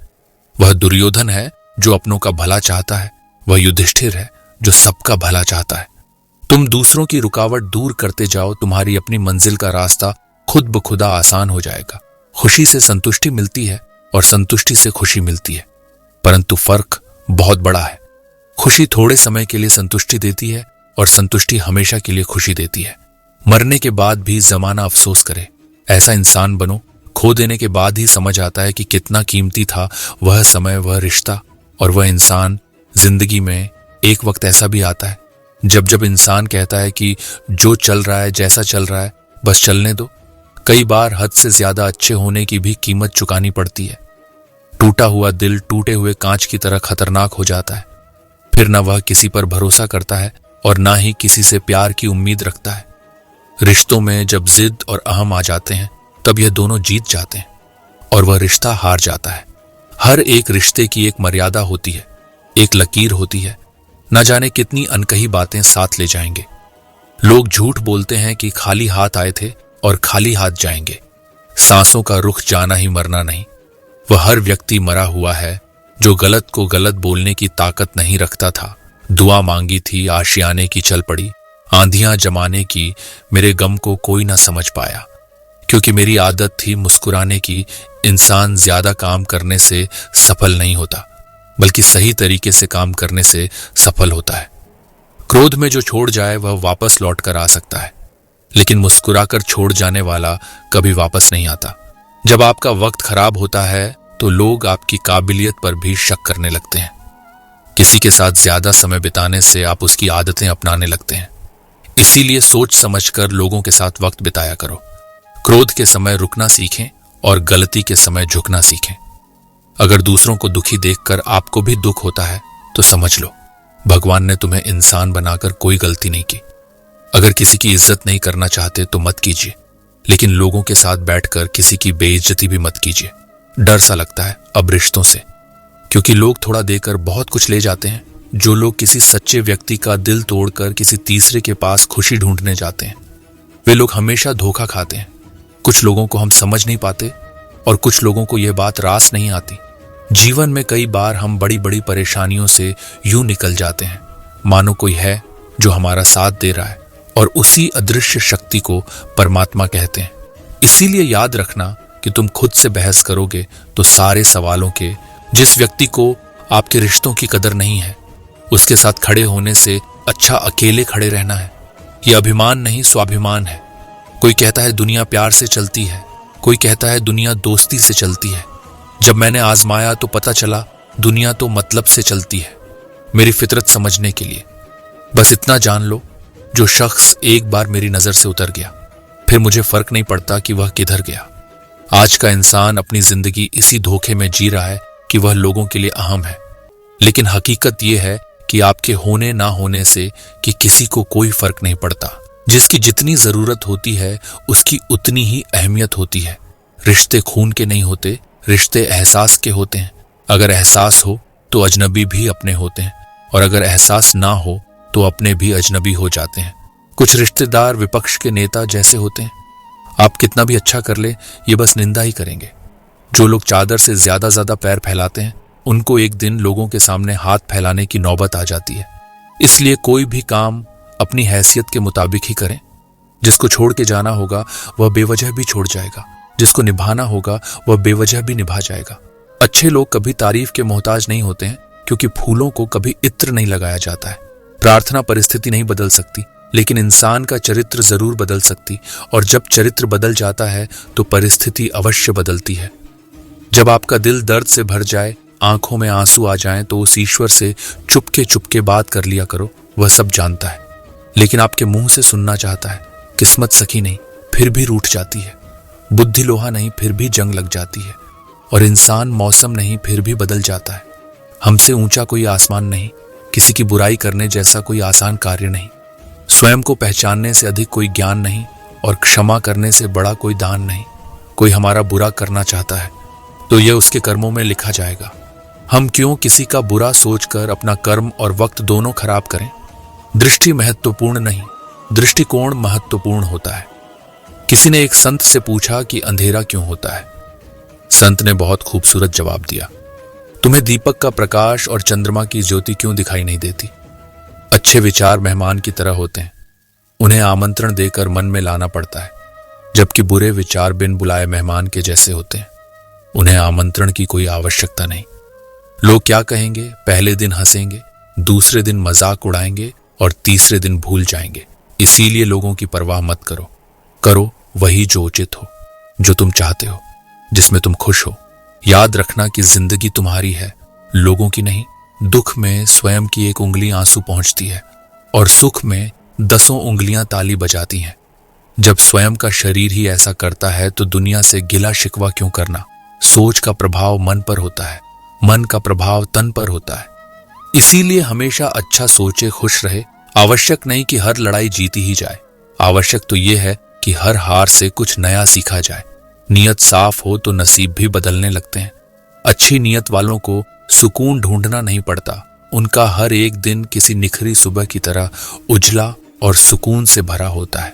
वह दुर्योधन है जो अपनों का भला चाहता है, वह युधिष्ठिर है जो सबका भला चाहता है। तुम दूसरों की रुकावट दूर करते जाओ, तुम्हारी अपनी मंजिल का रास्ता खुद ब खुदा आसान हो जाएगा। खुशी से संतुष्टि मिलती है और संतुष्टि से खुशी मिलती है, परंतु फर्क बहुत बड़ा है। खुशी थोड़े समय के लिए संतुष्टि देती है और संतुष्टि हमेशा के लिए खुशी देती है। मरने के बाद भी जमाना अफसोस करे, ऐसा इंसान बनो। खो देने के बाद ही समझ आता है कि कितना कीमती था वह समय, वह रिश्ता और वह इंसान। जिंदगी में एक वक्त ऐसा भी आता है जब जब इंसान कहता है कि जो चल रहा है, जैसा चल रहा है, बस चलने दो। कई बार हद से ज्यादा अच्छे होने की भी कीमत चुकानी पड़ती है। टूटा हुआ दिल टूटे हुए कांच की तरह खतरनाक हो जाता है। फिर न वह किसी पर भरोसा करता है और ना ही किसी से प्यार की उम्मीद रखता है। रिश्तों में जब जिद और अहम आ जाते हैं, तब यह दोनों जीत जाते हैं और वह रिश्ता हार जाता है। हर एक रिश्ते की एक मर्यादा होती है, एक लकीर होती है। न जाने कितनी अनकही बातें साथ ले जाएंगे। लोग झूठ बोलते हैं कि खाली हाथ आए थे और खाली हाथ जाएंगे। सांसों का रुख जाना ही मरना नहीं। वह हर व्यक्ति मरा हुआ है जो गलत को गलत बोलने की ताकत नहीं रखता था। दुआ मांगी थी, आशियाने की चल पड़ी। आंधियां जमाने की, मेरे गम को कोई ना समझ पाया। क्योंकि मेरी आदत थी मुस्कुराने की। इंसान ज्यादा काम करने से सफल नहीं होता, बल्कि सही तरीके से काम करने से सफल होता है। क्रोध में जो छोड़ जाए वह वापस लौट कर आ सकता है, लेकिन मुस्कुराकर छोड़ जाने वाला कभी वापस नहीं आता। जब आपका वक्त खराब होता है तो लोग आपकी काबिलियत पर भी शक करने लगते हैं। किसी के साथ ज्यादा समय बिताने से आप उसकी आदतें अपनाने लगते हैं। इसीलिए सोच समझकर लोगों के साथ वक्त बिताया करो। क्रोध के समय रुकना सीखें और गलती के समय झुकना सीखें। अगर दूसरों को दुखी देखकर आपको भी दुख होता है तो समझ लो भगवान ने तुम्हें इंसान बनाकर कोई गलती नहीं की। अगर किसी की इज्जत नहीं करना चाहते तो मत कीजिए, लेकिन लोगों के साथ बैठकर किसी की बेइज्जती भी मत कीजिए। डर सा लगता है अब रिश्तों से, क्योंकि लोग थोड़ा देकर बहुत कुछ ले जाते हैं। जो लोग किसी सच्चे व्यक्ति का दिल तोड़कर किसी तीसरे के पास खुशी ढूंढने जाते हैं, वे लोग हमेशा धोखा खाते हैं। कुछ लोगों को हम समझ नहीं पाते और कुछ लोगों को यह बात रास नहीं आती। जीवन में कई बार हम बड़ी बड़ी परेशानियों से यूं निकल जाते हैं मानो कोई है जो हमारा साथ दे रहा है, और उसी अदृश्य शक्ति को परमात्मा कहते हैं। इसीलिए याद रखना कि तुम खुद से बहस करोगे तो सारे सवालों के जिस व्यक्ति को आपके रिश्तों की कदर नहीं है, उसके साथ खड़े होने से अच्छा अकेले खड़े रहना है। यह अभिमान नहीं स्वाभिमान है। कोई कहता है दुनिया प्यार से चलती है, कोई कहता है दुनिया दोस्ती से चलती है। जब मैंने आजमाया तो पता चला दुनिया तो मतलब से चलती है, मेरी फितरत समझने के लिए। बस इतना जान लो, जो शख्स एक बार मेरी नजर से उतर गया फिर मुझे फर्क नहीं पड़ता कि वह किधर गया। आज का इंसान अपनी जिंदगी इसी धोखे में जी रहा है कि वह लोगों के लिए अहम है, लेकिन हकीकत यह है कि आपके होने ना होने से कि किसी को कोई फर्क नहीं पड़ता। जिसकी जितनी जरूरत होती है उसकी उतनी ही अहमियत होती है। रिश्ते खून के नहीं होते, रिश्ते एहसास के होते हैं। अगर एहसास हो तो अजनबी भी अपने होते हैं, और अगर एहसास ना हो तो अपने भी अजनबी हो जाते हैं। कुछ रिश्तेदार विपक्ष के नेता जैसे होते हैं, आप कितना भी अच्छा कर ले ये बस निंदा ही करेंगे। जो लोग चादर से ज्यादा पैर फैलाते हैं उनको एक दिन लोगों के सामने हाथ फैलाने की नौबत आ जाती है। इसलिए कोई भी काम अपनी हैसियत के मुताबिक ही करें। जिसको छोड़ के जाना होगा वह बेवजह भी छोड़ जाएगा, जिसको निभाना होगा वह बेवजह भी निभा जाएगा। अच्छे लोग कभी तारीफ के मोहताज नहीं होते हैं, क्योंकि फूलों को कभी इत्र नहीं लगाया जाता है। प्रार्थना परिस्थिति नहीं बदल सकती, लेकिन इंसान का चरित्र जरूर बदल सकती, और जब चरित्र बदल जाता है तो परिस्थिति अवश्य बदलती है। जब आपका दिल दर्द से भर जाए, आंखों में आंसू आ जाएं, तो उस ईश्वर से चुपके बात कर लिया करो। वह सब जानता है, लेकिन आपके मुंह से सुनना चाहता है। किस्मत सखी नहीं फिर भी रूठ जाती है, बुद्धि लोहा नहीं फिर भी जंग लग जाती है, और इंसान मौसम नहीं फिर भी बदल जाता है। हमसे ऊंचा कोई आसमान नहीं, किसी की बुराई करने जैसा कोई आसान कार्य नहीं। स्वयं को पहचानने से अधिक कोई ज्ञान नहीं, और क्षमा करने से बड़ा कोई दान नहीं। कोई हमारा बुरा करना चाहता है तो यह उसके कर्मों में लिखा जाएगा। हम क्यों किसी का बुरा सोचकर अपना कर्म और वक्त दोनों खराब करें। दृष्टि महत्वपूर्ण नहीं, दृष्टिकोण महत्वपूर्ण होता है। किसी ने एक संत से पूछा कि अंधेरा क्यों होता है। संत ने बहुत खूबसूरत जवाब दिया, तुम्हें दीपक का प्रकाश और चंद्रमा की ज्योति क्यों दिखाई नहीं देती। अच्छे विचार मेहमान की तरह होते हैं, उन्हें आमंत्रण देकर मन में लाना पड़ता है, जबकि बुरे विचार बिन बुलाए मेहमान के जैसे होते हैं, उन्हें आमंत्रण की कोई आवश्यकता नहीं। लोग क्या कहेंगे, पहले दिन हंसेंगे, दूसरे दिन मजाक उड़ाएंगे और तीसरे दिन भूल जाएंगे। इसीलिए लोगों की परवाह मत करो, करो वही जो उचित हो, जो तुम चाहते हो, जिसमें तुम खुश हो। याद रखना कि जिंदगी तुम्हारी है, लोगों की नहीं। दुख में स्वयं की एक उंगली आंसू पहुंचती है, और सुख में 10 उंगलियां ताली बजाती हैं। जब स्वयं का शरीर ही ऐसा करता है तो दुनिया से गिला शिकवा क्यों करना। सोच का प्रभाव मन पर होता है, मन का प्रभाव तन पर होता है। इसीलिए हमेशा अच्छा सोचे, खुश रहे। आवश्यक नहीं कि हर लड़ाई जीती ही जाए, आवश्यक तो यह है कि हर हार से कुछ नया सीखा जाए। नियत साफ हो तो नसीब भी बदलने लगते हैं। अच्छी नियत वालों को सुकून ढूंढना नहीं पड़ता, उनका हर एक दिन किसी निखरी सुबह की तरह उजला और सुकून से भरा होता है।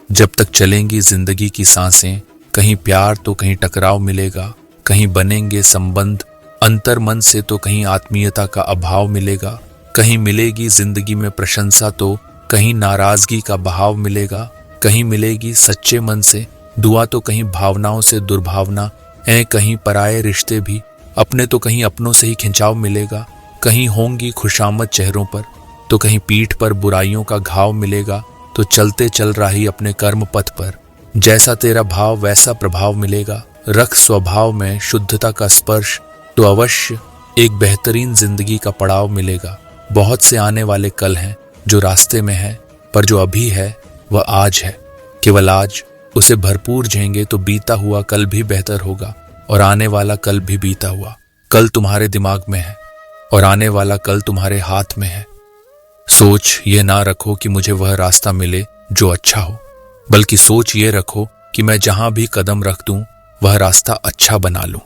जब तक चलेंगी जिंदगी की सांसें, कहीं प्यार तो कहीं टकराव मिलेगा, कहीं बनेंगे संबंध अंतर मन से तो कहीं आत्मीयता का अभाव मिलेगा, कहीं मिलेगी जिंदगी में प्रशंसा तो कहीं नाराजगी का बहाव मिलेगा, कहीं मिलेगी सच्चे मन से दुआ तो कहीं भावनाओं से दुर्भावना, कहीं पराये रिश्ते भी अपने तो कहीं अपनों से ही खिंचाव मिलेगा, कहीं होंगी खुशामद चेहरों पर तो कहीं पीठ पर बुराइयों का घाव मिलेगा। तो चलते चल रही अपने कर्म पथ पर, जैसा तेरा भाव वैसा प्रभाव मिलेगा। रख स्वभाव में शुद्धता का स्पर्श तो अवश्य एक बेहतरीन जिंदगी का पड़ाव मिलेगा। बहुत से आने वाले कल हैं जो रास्ते में है, पर जो अभी है वह आज है। केवल आज उसे भरपूर झेंगे तो बीता हुआ कल भी बेहतर होगा, और आने वाला कल भी बीता हुआ। कल तुम्हारे दिमाग में है और आने वाला कल तुम्हारे हाथ में है। सोच ये ना रखो कि मुझे वह रास्ता मिले जो अच्छा हो, बल्कि सोच ये रखो कि मैं जहां भी कदम रख दूं वह रास्ता अच्छा बना लूं।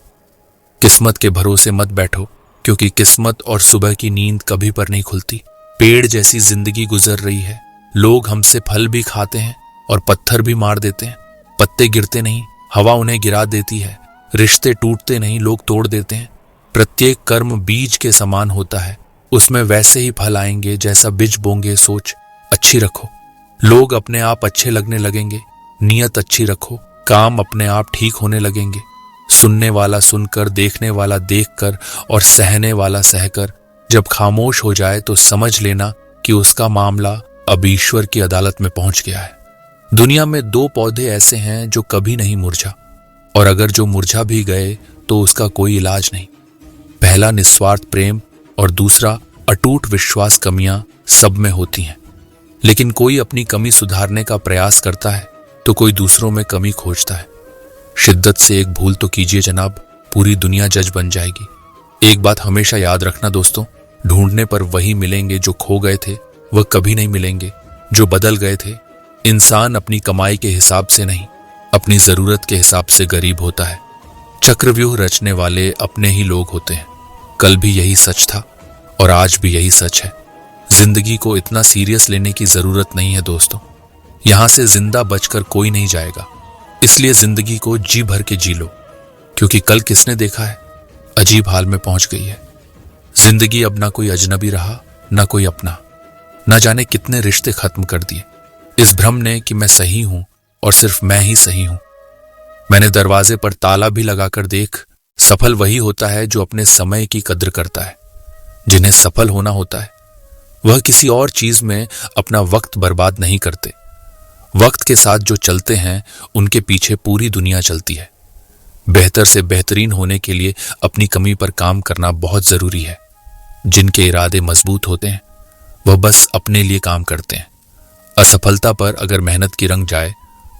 किस्मत के भरोसे मत बैठो, क्योंकि किस्मत और सुबह की नींद कभी पर नहीं खुलती। पेड़ जैसी जिंदगी गुजर रही है, लोग हमसे फल भी खाते हैं और पत्थर भी मार देते हैं। पत्ते गिरते नहीं, हवा उन्हें गिरा देती है। रिश्ते टूटते नहीं, लोग तोड़ देते हैं। प्रत्येक कर्म बीज के समान होता है, उसमें वैसे ही फल आएंगे जैसा बीज बोंगे। सोच अच्छी रखो, लोग अपने आप अच्छे लगने लगेंगे। नियत अच्छी रखो, काम अपने आप ठीक होने लगेंगे। सुनने वाला सुनकर, देखने वाला देखकर और सहने वाला सहकर जब खामोश हो जाए तो समझ लेना कि उसका मामला अब ईश्वर की अदालत में पहुंच गया है। दुनिया में दो पौधे ऐसे हैं जो कभी नहीं मुरझा, और अगर जो मुरझा भी गए तो उसका कोई इलाज नहीं। पहला निस्वार्थ प्रेम और दूसरा अटूट विश्वास। कमियां सब में होती हैं, लेकिन कोई अपनी कमी सुधारने का प्रयास करता है तो कोई दूसरों में कमी खोजता है। शिद्दत से एक भूल तो कीजिए जनाब, पूरी दुनिया जज बन जाएगी। एक बात हमेशा याद रखना दोस्तों, ढूंढने पर वही मिलेंगे जो खो गए थे, वह कभी नहीं मिलेंगे जो बदल गए थे। इंसान अपनी कमाई के हिसाब से नहीं, अपनी जरूरत के हिसाब से गरीब होता है। चक्रव्यूह रचने वाले अपने ही लोग होते हैं। कल भी यही सच था और आज भी यही सच है। जिंदगी को इतना सीरियस लेने की जरूरत नहीं है दोस्तों। यहां से जिंदा बचकर कोई नहीं जाएगा, इसलिए जिंदगी को जी भर के जी लो, क्योंकि कल किसने देखा है, अजीब हाल में पहुंच गई है। जिंदगी अब ना कोई अजनबी रहा, ना कोई अपना। ना जाने कितने रिश्ते खत्म कर दिए इस भ्रम ने कि मैं सही हूं और सिर्फ मैं ही सही हूं। मैंने दरवाजे पर ताला भी लगाकर देख, सफल वही होता है जो अपने समय की कद्र करता है। जिन्हें सफल होना होता है वह किसी और चीज में अपना वक्त बर्बाद नहीं करते। वक्त के साथ जो चलते हैं उनके पीछे पूरी दुनिया चलती है। बेहतर से बेहतरीन होने के लिए अपनी कमी पर काम करना बहुत जरूरी है। जिनके इरादे मजबूत होते हैं वह बस अपने लिए काम करते हैं। असफलता पर अगर मेहनत की रंग जाए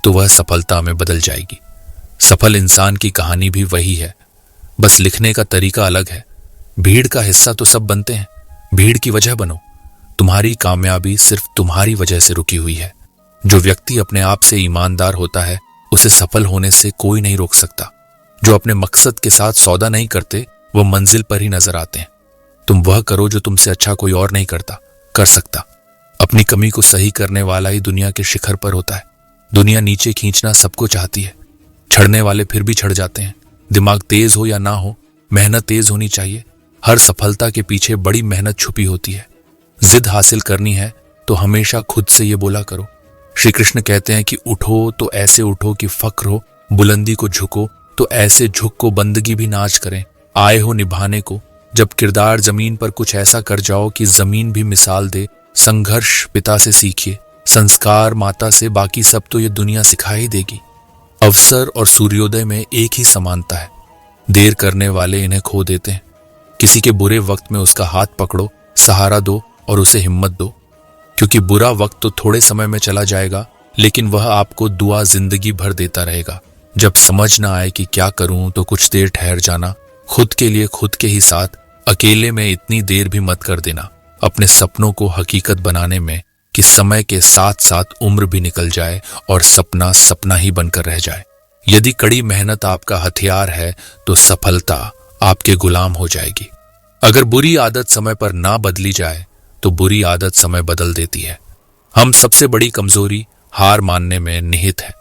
तो वह सफलता में बदल जाएगी। सफल इंसान की कहानी भी वही है, बस लिखने का तरीका अलग है। भीड़ का हिस्सा तो सब बनते हैं, भीड़ की वजह बनो। तुम्हारी कामयाबी सिर्फ तुम्हारी वजह से रुकी हुई है। जो व्यक्ति अपने आप से ईमानदार होता है उसे सफल होने से कोई नहीं रोक सकता। जो अपने मकसद के साथ सौदा नहीं करते वह मंजिल पर ही नजर आते हैं। तुम वह करो जो तुमसे अच्छा कोई और नहीं कर सकता। अपनी कमी को सही करने वाला ही दुनिया के शिखर पर होता है। दुनिया नीचे खींचना सबको चाहती है, छड़ने वाले फिर भी छड़ जाते हैं। दिमाग तेज हो या ना हो, मेहनत तेज होनी चाहिए। हर सफलता के पीछे बड़ी मेहनत छुपी होती है। जिद हासिल करनी है तो हमेशा खुद से ये बोला करो। श्री कृष्ण कहते हैं कि उठो तो ऐसे उठो कि फक्र हो, बुलंदी को झुको तो ऐसे झुक को बंदगी भी नाच करें। आए हो निभाने को, जब किरदार जमीन पर कुछ ऐसा कर जाओ कि जमीन भी मिसाल दे। संघर्ष पिता से सीखिए, संस्कार माता से, बाकी सब तो ये दुनिया सिखाई देगी। अवसर और सूर्योदय में एक ही समानता है। देर करने वाले इन्हें खो देते हैं। किसी के बुरे वक्त में उसका हाथ पकड़ो, सहारा दो और उसे हिम्मत दो, क्योंकि बुरा वक्त तो थोड़े समय में चला जाएगा, लेकिन वह आपको दुआ जिंदगी भर देता रहेगा। जब समझ ना आए कि क्या करूं तो कुछ देर ठहर जाना। खुद के लिए खुद के ही साथ, अकेले में इतनी देर भी मत कर देना। अपने सपनों को हकीकत बनाने में कि समय के साथ साथ उम्र भी निकल जाए और सपना सपना ही बनकर रह जाए। यदि कड़ी मेहनत आपका हथियार है तो सफलता आपके गुलाम हो जाएगी। अगर बुरी आदत समय पर ना बदली जाए तो बुरी आदत समय बदल देती है। हम सबसे बड़ी कमजोरी हार मानने में निहित है।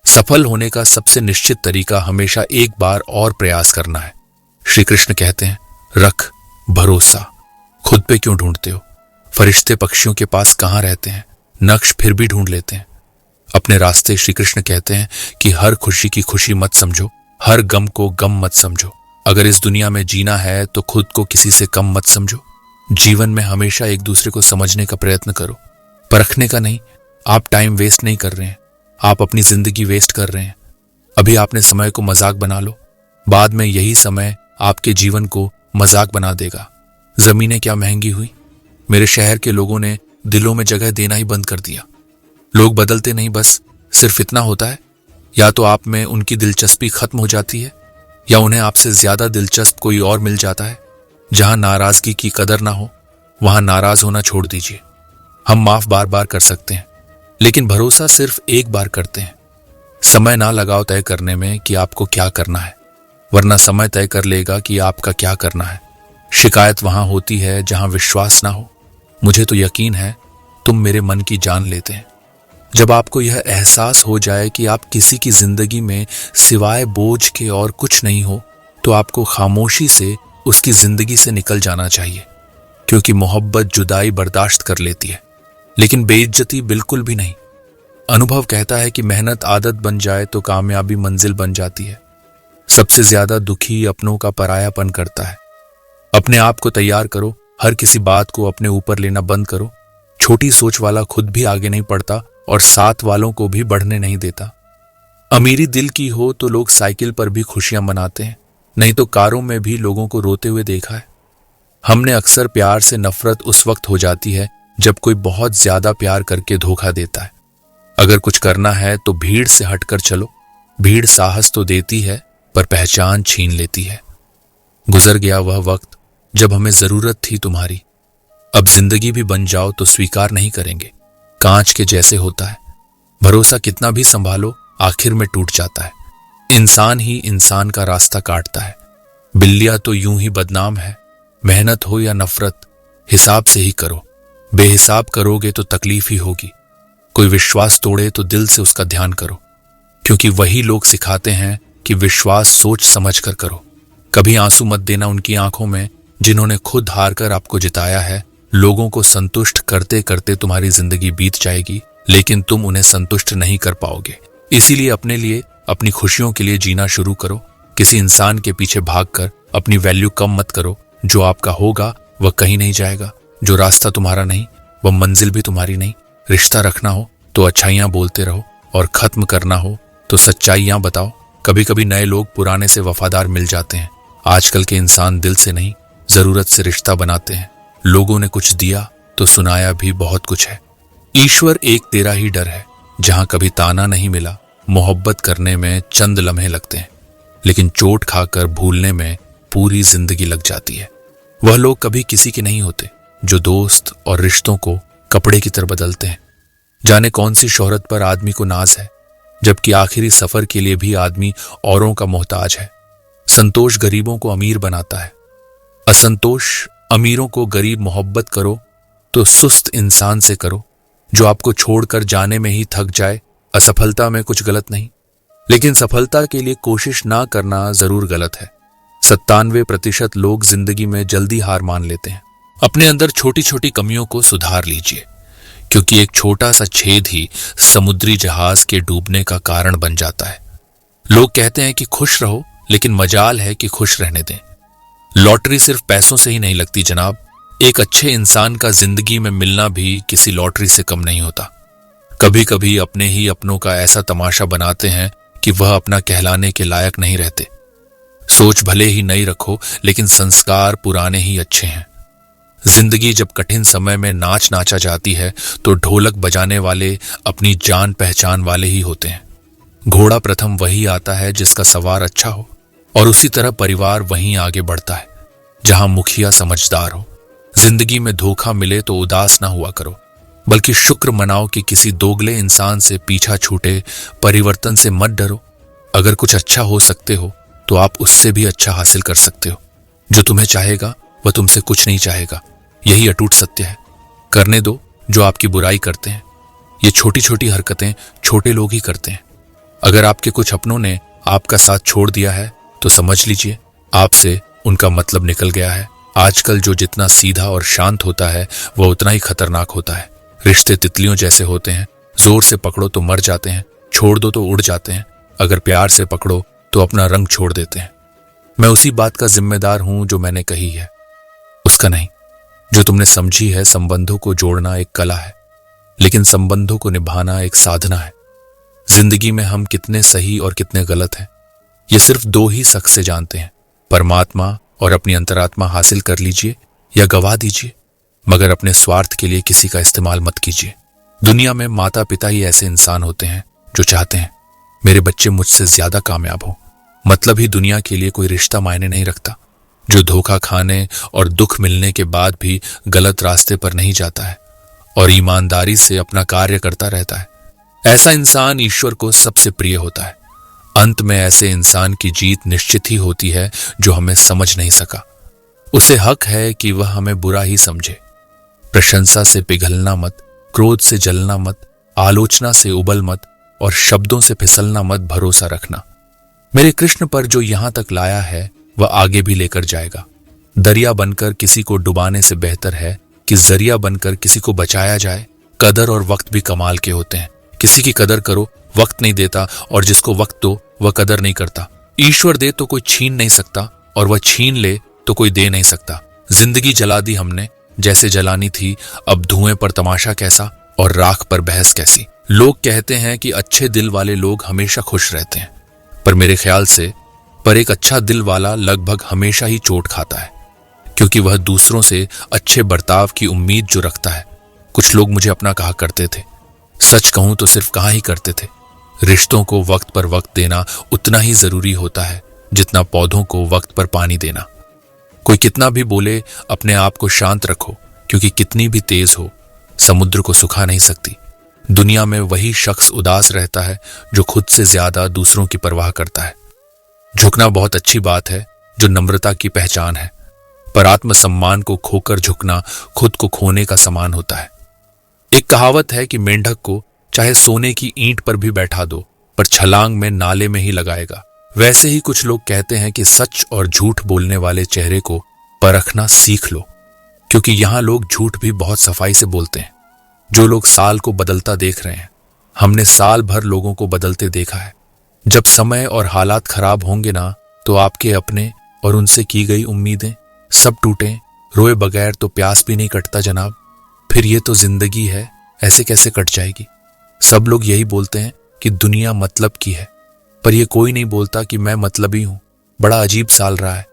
सफल होने का सबसे निश्चित तरीका हमेशा एक बार और प्रयास करना है। श्री कृष्ण कहते हैं, रख भरोसा। खुद पे क्यों ढूंढते हो? फरिश्ते पक्षियों के पास कहां रहते हैं, नक्श फिर भी ढूंढ लेते हैं अपने रास्ते। श्री कृष्ण कहते हैं कि हर खुशी की खुशी मत समझो, हर गम को गम मत समझो। अगर इस दुनिया में जीना है तो खुद को किसी से कम मत समझो। जीवन में हमेशा एक दूसरे को समझने का प्रयत्न करो, परखने का नहीं। आप टाइम वेस्ट नहीं कर रहे हैं, आप अपनी जिंदगी वेस्ट कर रहे हैं। अभी आपने समय को मजाक बना लो, बाद में यही समय आपके जीवन को मजाक बना देगा। जमीनें क्या महंगी हुई। मेरे शहर के लोगों ने दिलों में जगह देना ही बंद कर दिया। लोग बदलते नहीं, बस सिर्फ इतना होता है, या तो आप में उनकी दिलचस्पी खत्म हो जाती है या उन्हें आपसे ज्यादा दिलचस्प कोई और मिल जाता है? जहां नाराजगी की कदर ना हो वहां नाराज होना छोड़ दीजिए। हम माफ बार बार कर सकते हैं, लेकिन भरोसा सिर्फ एक बार करते हैं। समय ना लगाओ तय करने में कि आपको क्या करना है, वरना समय तय कर लेगा कि आपका क्या करना है। शिकायत वहां होती है जहां विश्वास ना हो। मुझे तो यकीन है तुम मेरे मन की जान लेते हैं। जब आपको यह एहसास हो जाए कि आप किसी की जिंदगी में सिवाय बोझ के और कुछ नहीं हो, तो आपको खामोशी से उसकी जिंदगी से निकल जाना चाहिए, क्योंकि मोहब्बत जुदाई बर्दाश्त कर लेती है, लेकिन बेइज्जती बिल्कुल भी नहीं। अनुभव कहता है कि मेहनत आदत बन जाए तो कामयाबी मंजिल बन जाती है। सबसे ज्यादा दुखी अपनों का परायापन करता है। अपने आप को तैयार करो, हर किसी बात को अपने ऊपर लेना बंद करो। छोटी सोच वाला खुद भी आगे नहीं बढ़ता और साथ वालों को भी बढ़ने नहीं देता। अमीरी दिल की हो तो लोग साइकिल पर भी खुशियां मनाते हैं, नहीं तो कारों में भी लोगों को रोते हुए देखा है। हमने अक्सर प्यार से नफरत उस वक्त हो जाती है जब कोई बहुत ज्यादा प्यार करके धोखा देता है। अगर कुछ करना है तो भीड़ से हटकर चलो। भीड़ साहस तो देती है पर पहचान छीन लेती है। गुजर गया वह वक्त जब हमें जरूरत थी तुम्हारी। अब जिंदगी भी बन जाओ तो स्वीकार नहीं करेंगे। कांच के जैसे होता है, भरोसा कितना भी संभालो आखिर में टूट जाता है। इंसान ही इंसान का रास्ता काटता है। बिल्लियां तो यूं ही बदनाम है। मेहनत हो या नफरत, हिसाब से ही करो। बेहिसाब करोगे तो तकलीफ ही होगी। कोई विश्वास तोड़े तो दिल से उसका ध्यान करो, क्योंकि वही लोग सिखाते हैं कि विश्वास सोच समझ कर करो। कभी आंसू मत देना उनकी आंखों में जिन्होंने खुद हार कर आपको जिताया है। लोगों को संतुष्ट करते करते तुम्हारी जिंदगी बीत जाएगी, लेकिन तुम उन्हें संतुष्ट नहीं कर पाओगे। इसीलिए अपने लिए, अपनी खुशियों के लिए जीना शुरू करो। किसी इंसान के पीछे भागकर अपनी वैल्यू कम मत करो। जो आपका होगा वह कहीं नहीं जाएगा। जो रास्ता तुम्हारा नहीं वह मंजिल भी तुम्हारी नहीं। रिश्ता रखना हो तो अच्छाइयां बोलते रहो और खत्म करना हो तो सच्चाइयां बताओ। कभी कभी नए लोग पुराने से वफादार मिल जाते हैं। आजकल के इंसान दिल से नहीं, जरूरत से रिश्ता बनाते हैं। लोगों ने कुछ दिया तो सुनाया भी बहुत कुछ है। ईश्वर एक तेरा ही डर है। जहां कभी ताना नहीं मिला, मोहब्बत करने में चंद लम्हे लगते हैं, लेकिन चोट खाकर भूलने में पूरी जिंदगी लग जाती है। वह लोग कभी किसी के नहीं होते जो दोस्त और रिश्तों को कपड़े की तरह बदलते हैं। जाने कौन सी शोहरत पर आदमी को नाज है, जबकि आखिरी सफर के लिए भी आदमी औरों का मोहताज है। संतोष गरीबों को अमीर बनाता है, असंतोष अमीरों को गरीब। मोहब्बत करो तो सुस्त इंसान से करो जो आपको छोड़कर जाने में ही थक जाए। असफलता में कुछ गलत नहीं, लेकिन सफलता के लिए कोशिश ना करना जरूर गलत है। 97% लोग जिंदगी में जल्दी हार मान लेते हैं। अपने अंदर छोटी छोटी कमियों को सुधार लीजिए, क्योंकि एक छोटा सा छेद ही समुद्री जहाज के डूबने का कारण बन जाता है। लोग कहते हैं कि खुश रहो, लेकिन मजाल है कि खुश रहने दें। लॉटरी सिर्फ पैसों से ही नहीं लगती जनाब। एक अच्छे इंसान का जिंदगी में मिलना भी किसी लॉटरी से कम नहीं होता। कभी कभी अपने ही अपनों का ऐसा तमाशा बनाते हैं कि वह अपना कहलाने के लायक नहीं रहते। सोच भले ही नई रखो, लेकिन संस्कार पुराने ही अच्छे हैं। जिंदगी जब कठिन समय में नाच नाचा जाती है तो ढोलक बजाने वाले अपनी जान पहचान वाले ही होते हैं। घोड़ा प्रथम वही आता है जिसका सवार अच्छा हो, और उसी तरह परिवार वहीं आगे बढ़ता है जहां मुखिया समझदार हो। जिंदगी में धोखा मिले तो उदास ना हुआ करो, बल्कि शुक्र मनाओ कि किसी दोगले इंसान से पीछा छूटे। परिवर्तन से मत डरो। अगर कुछ अच्छा हो सकते हो तो आप उससे भी अच्छा हासिल कर सकते हो। जो तुम्हें चाहेगा वह तुमसे कुछ नहीं चाहेगा, यही अटूट सत्य है। करने दो जो आपकी बुराई करते हैं। ये छोटी छोटी हरकतें छोटे लोग ही करते हैं। अगर आपके कुछ अपनों ने आपका साथ छोड़ दिया है तो समझ लीजिए आपसे उनका मतलब निकल गया है। आजकल जो जितना सीधा और शांत होता है वह उतना ही खतरनाक होता है। रिश्ते तितलियों जैसे होते हैं, जोर से पकड़ो तो मर जाते हैं, छोड़ दो तो उड़ जाते हैं। अगर प्यार से पकड़ो तो अपना रंग छोड़ देते हैं। मैं उसी बात का जिम्मेदार हूं जो मैंने कही है, उसका नहीं। जो तुमने समझी है, संबंधों को जोड़ना एक कला है, लेकिन संबंधों को निभाना एक साधना है। जिंदगी में हम कितने सही और कितने गलत हैं, ये सिर्फ दो ही शख्स से जानते हैं, परमात्मा और अपनी अंतरात्मा। हासिल कर लीजिए या गवा दीजिए, मगर अपने स्वार्थ के लिए किसी का इस्तेमाल मत कीजिए। दुनिया में माता पिता ही ऐसे इंसान होते हैं जो चाहते हैं मेरे बच्चे मुझसे ज्यादा कामयाब हो। मतलब ही दुनिया के लिए कोई रिश्ता मायने नहीं रखता, जो धोखा खाने और दुख मिलने के बाद भी गलत रास्ते पर नहीं जाता है और ईमानदारी से अपना कार्य करता रहता है। ऐसा इंसान ईश्वर को सबसे प्रिय होता है। अंत में ऐसे इंसान की जीत निश्चित ही होती है जो हमें समझ नहीं सका। उसे हक है कि वह हमें बुरा ही समझे। प्रशंसा से पिघलना मत, क्रोध से जलना मत, आलोचना से उबल मत और शब्दों से फिसलना मत भरोसा रखना। मेरे कृष्ण पर जो यहां तक लाया है वह आगे भी लेकर जाएगा। दरिया बनकर किसी को डुबाने से बेहतर है कि जरिया बनकर किसी को बचाया जाए। कदर और वक्त भी कमाल के होते हैं। किसी की कदर करो, वक्त नहीं देता, और जिसको वक्त दो वह कदर नहीं करता। ईश्वर दे तो कोई छीन नहीं सकता और वह छीन ले तो कोई दे नहीं सकता। जिंदगी जला दी हमने जैसे जलानी थी, अब धुएं पर तमाशा कैसा और राख पर बहस कैसी। लोग कहते हैं कि अच्छे दिल वाले लोग हमेशा खुश रहते हैं, पर मेरे ख्याल से एक अच्छा दिल वाला लगभग हमेशा ही चोट खाता है, क्योंकि वह दूसरों से अच्छे बर्ताव की उम्मीद जो रखता है। कुछ लोग मुझे अपना कहा करते थे, सच कहूं तो सिर्फ कहा ही करते थे। रिश्तों को वक्त पर वक्त देना उतना ही जरूरी होता है जितना पौधों को वक्त पर पानी देना। कोई कितना भी बोले, अपने आप को शांत रखो, क्योंकि कितनी भी तेज हो समुद्र को सुखा नहीं सकती। दुनिया में वही शख्स उदास रहता है जो खुद से ज्यादा दूसरों की परवाह करता है। झुकना बहुत अच्छी बात है, जो नम्रता की पहचान है, पर आत्मसम्मान को खोकर झुकना खुद को खोने का समान होता है। एक कहावत है कि मेंढक को चाहे सोने की ईंट पर भी बैठा दो, पर छलांग में नाले में ही लगाएगा। वैसे ही कुछ लोग कहते हैं कि सच और झूठ बोलने वाले चेहरे को परखना सीख लो, क्योंकि यहां लोग झूठ भी बहुत सफाई से बोलते हैं। जो लोग साल को बदलता देख रहे हैं, हमने साल भर लोगों को बदलते देखा है। जब समय और हालात खराब होंगे ना, तो आपके अपने और उनसे की गई उम्मीदें सब टूटें। रोए बगैर तो प्यास भी नहीं कटता जनाब। फिर ये तो जिंदगी है, ऐसे कैसे कट जाएगी। सब लोग यही बोलते हैं कि दुनिया मतलब की है, पर यह कोई नहीं बोलता कि मैं मतलबी हूं। बड़ा अजीब साल रहा है।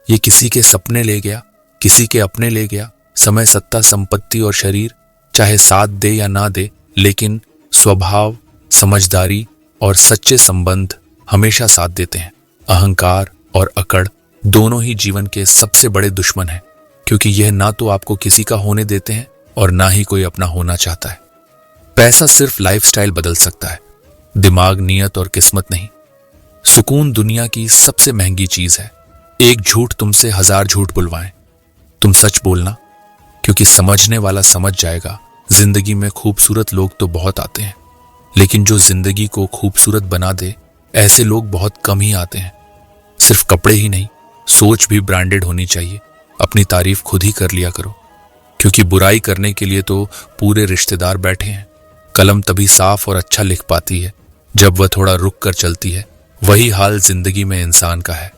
ये किसी के सपने ले गया, किसी के अपने ले गया। समय, सत्ता, संपत्ति और शरीर चाहे साथ दे या ना दे, लेकिन स्वभाव, समझदारी और सच्चे संबंध हमेशा साथ देते हैं। अहंकार और अकड़ दोनों ही जीवन के सबसे बड़े दुश्मन हैं, क्योंकि यह ना तो आपको किसी का होने देते हैं और ना ही कोई अपना होना चाहता है। पैसा सिर्फ लाइफस्टाइल बदल सकता है, दिमाग, नियत और किस्मत नहीं। सुकून दुनिया की सबसे महंगी चीज है। एक झूठ तुमसे 1000 झूठ बुलवाएं, तुम सच बोलना, क्योंकि समझने वाला समझ जाएगा। जिंदगी में खूबसूरत लोग तो बहुत आते हैं, लेकिन जो जिंदगी को खूबसूरत बना दे, ऐसे लोग बहुत कम ही आते हैं। सिर्फ कपड़े ही नहीं, सोच भी ब्रांडेड होनी चाहिए। अपनी तारीफ खुद ही कर लिया करो, क्योंकि बुराई करने के लिए तो पूरे रिश्तेदार बैठे हैं। कलम तभी साफ और अच्छा लिख पाती है जब वह थोड़ा रुक कर चलती है। वही हाल जिंदगी में इंसान का है।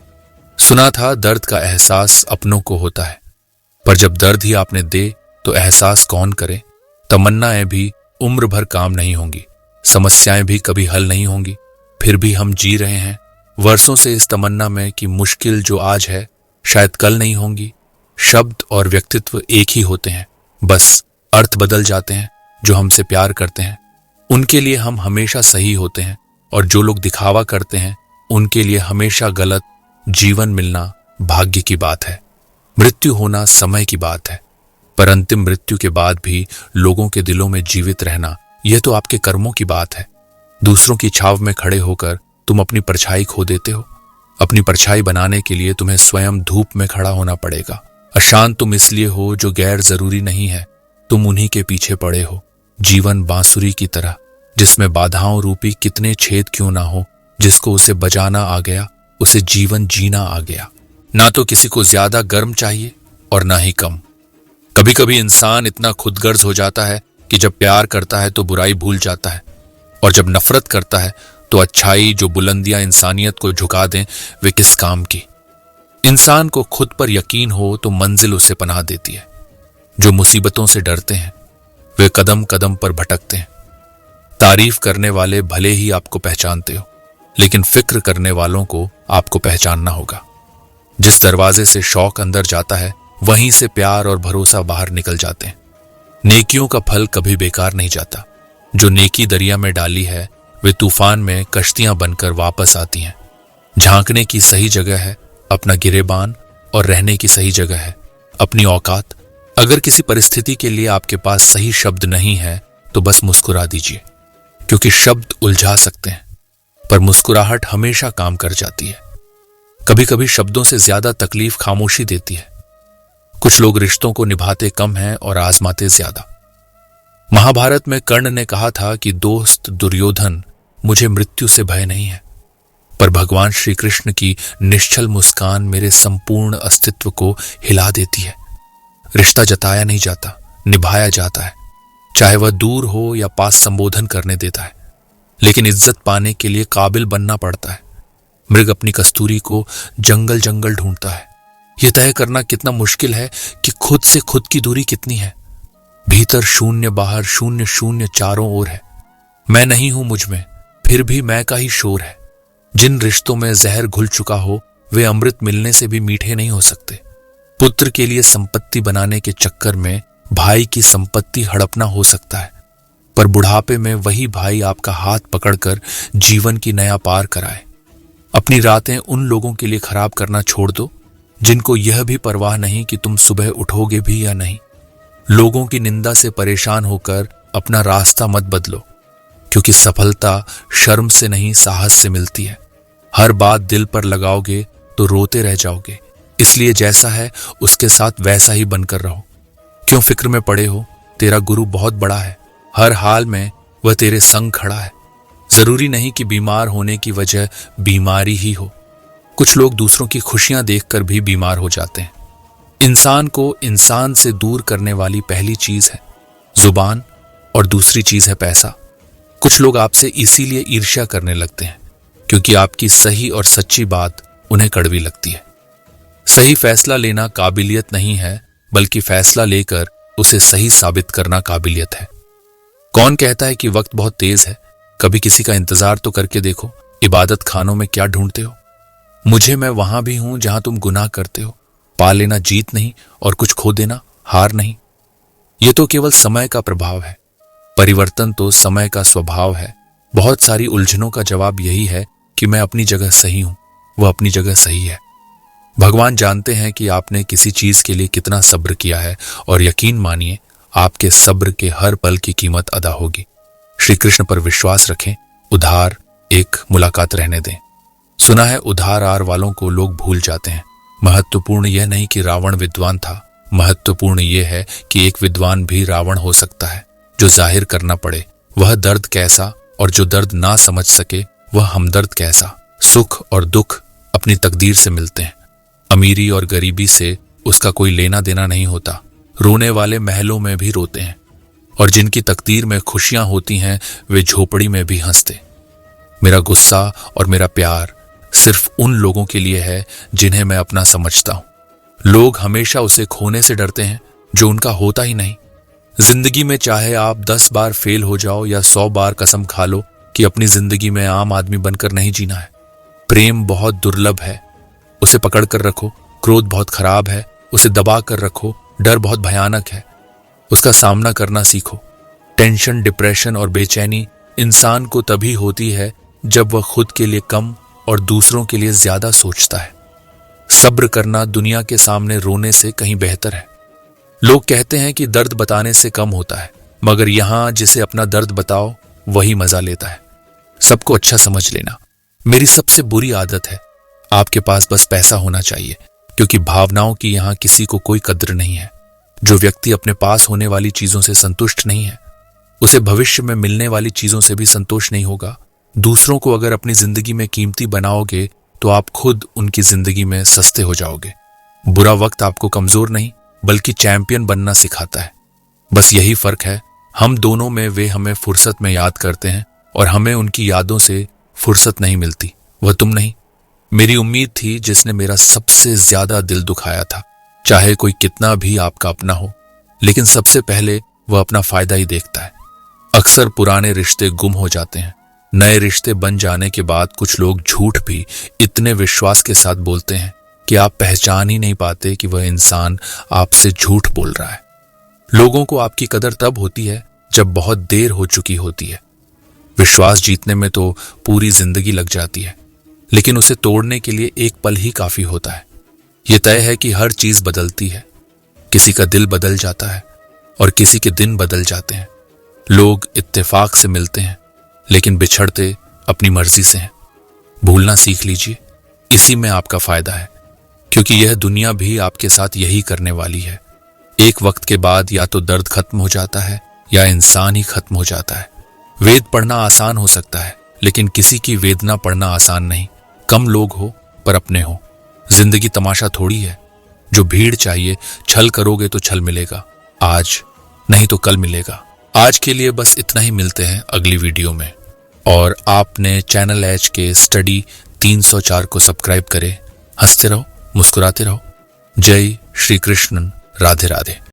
सुना था दर्द का एहसास अपनों को होता है, पर जब दर्द ही आपने दे तो एहसास कौन करे। तमन्नाएं भी उम्र भर काम नहीं होंगी, समस्याएं भी कभी हल नहीं होंगी, फिर भी हम जी रहे हैं वर्षों से इस तमन्ना में कि मुश्किल जो आज है शायद कल नहीं होंगी। शब्द और व्यक्तित्व एक ही होते हैं, बस अर्थ बदल जाते हैं। जो हमसे प्यार करते हैं उनके लिए हम हमेशा सही होते हैं, और जो लोग दिखावा करते हैं उनके लिए हमेशा गलत। जीवन मिलना भाग्य की बात है, मृत्यु होना समय की बात है, पर अंतिम मृत्यु के बाद भी लोगों के दिलों में जीवित रहना, यह तो आपके कर्मों की बात है। दूसरों की छाव में खड़े होकर तुम अपनी परछाई खो देते हो। अपनी परछाई बनाने के लिए तुम्हें स्वयं धूप में खड़ा होना पड़ेगा। अशांत तुम इसलिए हो जो गैर जरूरी नहीं है, तुम उन्हीं के पीछे पड़े हो। जीवन बांसुरी की तरह, जिसमें बाधाओं रूपी कितने छेद क्यों ना हो, जिसको उसे बजाना आ गया उसे जीवन जीना आ गया। ना तो किसी को ज्यादा गर्म चाहिए और ना ही कम। कभी कभी इंसान इतना खुदगर्ज हो जाता है कि जब प्यार करता है तो बुराई भूल जाता है, और जब नफरत करता है तो अच्छाई, जो बुलंदियां इंसानियत को झुका दें, वे किस काम की। इंसान को खुद पर यकीन हो तो मंजिल उसे पनाह देती है। जो मुसीबतों से डरते हैं वे कदम कदम पर भटकते हैं। तारीफ करने वाले भले ही आपको पहचानते हो, लेकिन फिक्र करने वालों को आपको पहचानना होगा। जिस दरवाजे से शौक अंदर जाता है वहीं से प्यार और भरोसा बाहर निकल जाते हैं। नेकियों का फल कभी बेकार नहीं जाता। जो नेकी दरिया में डाली है वे तूफान में कश्तियां बनकर वापस आती हैं। झांकने की सही जगह है अपना गिरेबान, और रहने की सही जगह है अपनी औकात। अगर किसी परिस्थिति के लिए आपके पास सही शब्द नहीं है तो बस मुस्कुरा दीजिए, क्योंकि शब्द उलझा सकते हैं पर मुस्कुराहट हमेशा काम कर जाती है। कभी कभी शब्दों से ज्यादा तकलीफ खामोशी देती है। कुछ लोग रिश्तों को निभाते कम हैं और आजमाते ज्यादा। महाभारत में कर्ण ने कहा था कि दोस्त दुर्योधन, मुझे मृत्यु से भय नहीं है, पर भगवान श्री कृष्ण की निश्चल मुस्कान मेरे संपूर्ण अस्तित्व को हिला देती है। रिश्ता जताया नहीं जाता, निभाया जाता है, चाहे वह दूर हो या पास संबोधन करने देता है। लेकिन इज्जत पाने के लिए काबिल बनना पड़ता है। मृग अपनी कस्तूरी को जंगल जंगल ढूंढता है। यह तय करना कितना मुश्किल है कि खुद से खुद की दूरी कितनी है। भीतर शून्य, बाहर शून्य, शून्य चारों ओर है। मैं नहीं हूं मुझ में, फिर भी मैं का ही शोर है। जिन रिश्तों में जहर घुल चुका हो वे अमृत मिलने से भी मीठे नहीं हो सकते। पुत्र के लिए संपत्ति बनाने के चक्कर में भाई की संपत्ति हड़पना हो सकता है, पर बुढ़ापे में वही भाई आपका हाथ पकड़कर जीवन की नया पार कराए। अपनी रातें उन लोगों के लिए खराब करना छोड़ दो जिनको यह भी परवाह नहीं कि तुम सुबह उठोगे भी या नहीं। लोगों की निंदा से परेशान होकर अपना रास्ता मत बदलो, क्योंकि सफलता शर्म से नहीं साहस से मिलती है। हर बात दिल पर लगाओगे तो रोते रह जाओगे। इसलिए जैसा है उसके साथ वैसा ही बनकर रहो। क्यों फिक्र में पड़े हो? तेरा गुरु बहुत बड़ा है, हर हाल में वह तेरे संग खड़ा है। जरूरी नहीं कि बीमार होने की वजह बीमारी ही हो। कुछ लोग दूसरों की खुशियां देखकर भी बीमार हो जाते हैं। इंसान को इंसान से दूर करने वाली पहली चीज है जुबान और दूसरी चीज है पैसा। कुछ लोग आपसे इसीलिए ईर्ष्या करने लगते हैं क्योंकि आपकी सही और सच्ची बात उन्हें कड़वी लगती है। सही फैसला लेना काबिलियत नहीं है, बल्कि फैसला लेकर उसे सही साबित करना काबिलियत है। कौन कहता है कि वक्त बहुत तेज है? कभी किसी का इंतजार तो करके देखो। इबादत खानों में क्या ढूंढते हो? मुझे मैं वहां भी हूं जहां तुम गुनाह करते हो। पा लेना जीत नहीं और कुछ खो देना हार नहीं। यह तो केवल समय का प्रभाव है। परिवर्तन तो समय का स्वभाव है। बहुत सारी उलझनों का जवाब यही है कि मैं अपनी जगह सही हूं, वह अपनी जगह सही है। भगवान जानते हैं कि आपने किसी चीज के लिए कितना सब्र किया है, और यकीन मानिए आपके सब्र के हर पल की कीमत अदा होगी। श्री कृष्ण पर विश्वास रखें, उधार एक मुलाकात रहने दें। सुना है उधार आर वालों को लोग भूल जाते हैं। महत्वपूर्ण यह नहीं कि रावण विद्वान था, महत्वपूर्ण यह है कि एक विद्वान भी रावण हो सकता है। जो जाहिर करना पड़े वह दर्द कैसा, और जो दर्द ना समझ सके वह हमदर्द कैसा। सुख और दुख अपनी तकदीर से मिलते हैं। अमीरी और गरीबी से उसका कोई लेना देना नहीं होता। रोने वाले महलों में भी रोते हैं, और जिनकी तकदीर में खुशियां होती हैं वे झोपड़ी में भी हंसते। मेरा गुस्सा और मेरा प्यार सिर्फ उन लोगों के लिए है जिन्हें मैं अपना समझता हूं। लोग हमेशा उसे खोने से डरते हैं जो उनका होता ही नहीं। जिंदगी में चाहे आप 10 बार फेल हो जाओ या 100 बार कसम खा लो कि अपनी जिंदगी में आम आदमी बनकर नहीं जीना है। प्रेम बहुत दुर्लभ है, उसे पकड़ कर रखो। क्रोध बहुत खराब है, उसे दबा कर रखो। डर बहुत भयानक है, उसका सामना करना सीखो। टेंशन, डिप्रेशन और बेचैनी इंसान को तभी होती है जब वह खुद के लिए कम और दूसरों के लिए ज्यादा सोचता है। सब्र करना दुनिया के सामने रोने से कहीं बेहतर है। लोग कहते हैं कि दर्द बताने से कम होता है, मगर यहां जिसे अपना दर्द बताओ वही मजा लेता है। सबको अच्छा समझ लेना मेरी सबसे बुरी आदत है। आपके पास बस पैसा होना चाहिए, क्योंकि भावनाओं की यहां किसी को कोई कद्र नहीं है। जो व्यक्ति अपने पास होने वाली चीजों से संतुष्ट नहीं है, उसे भविष्य में मिलने वाली चीजों से भी संतोष नहीं होगा। दूसरों को अगर अपनी जिंदगी में कीमती बनाओगे तो आप खुद उनकी जिंदगी में सस्ते हो जाओगे। बुरा वक्त आपको कमजोर नहीं बल्कि चैंपियन बनना सिखाता है। बस यही फर्क है हम दोनों में। वे हमें फुर्सत में याद करते हैं और हमें उनकी यादों से फुर्सत नहीं मिलती। वह तुम नहीं। मेरी उम्मीद थी जिसने मेरा सबसे ज्यादा दिल दुखाया था। चाहे कोई कितना भी आपका अपना हो, लेकिन सबसे पहले वह अपना फायदा ही देखता है। अक्सर पुराने रिश्ते गुम हो जाते हैं। नए रिश्ते बन जाने के बाद कुछ लोग झूठ भी इतने विश्वास के साथ बोलते हैं कि आप पहचान ही नहीं पाते कि वह इंसान आपसे झूठ बोल रहा है। लोगों को आपकी कदर तब होती है जब बहुत देर हो चुकी होती है। विश्वास जीतने में तो पूरी जिंदगी लग जाती है। लेकिन उसे तोड़ने के लिए एक पल ही काफी होता है। यह तय है कि हर चीज बदलती है। किसी का दिल बदल जाता है और किसी के दिन बदल जाते हैं। लोग इत्तेफाक से मिलते हैं लेकिन बिछड़ते अपनी मर्जी से हैं। भूलना सीख लीजिए, इसी में आपका फायदा है, क्योंकि यह दुनिया भी आपके साथ यही करने वाली है। एक वक्त के बाद या तो दर्द खत्म हो जाता है या इंसान ही खत्म हो जाता है। वेद पढ़ना आसान हो सकता है, लेकिन किसी की वेदना पढ़ना आसान नहीं। कम लोग हो पर अपने हो। जिंदगी तमाशा थोड़ी है। जो भीड़ चाहिए, छल करोगे तो छल मिलेगा, आज नहीं तो कल मिलेगा। आज के लिए बस इतना ही, मिलते हैं अगली वीडियो में। और आपने चैनल एच के स्टडी 304 को सब्सक्राइब करें। हंसते रहो, मुस्कुराते रहो। जय श्री कृष्ण, राधे राधे।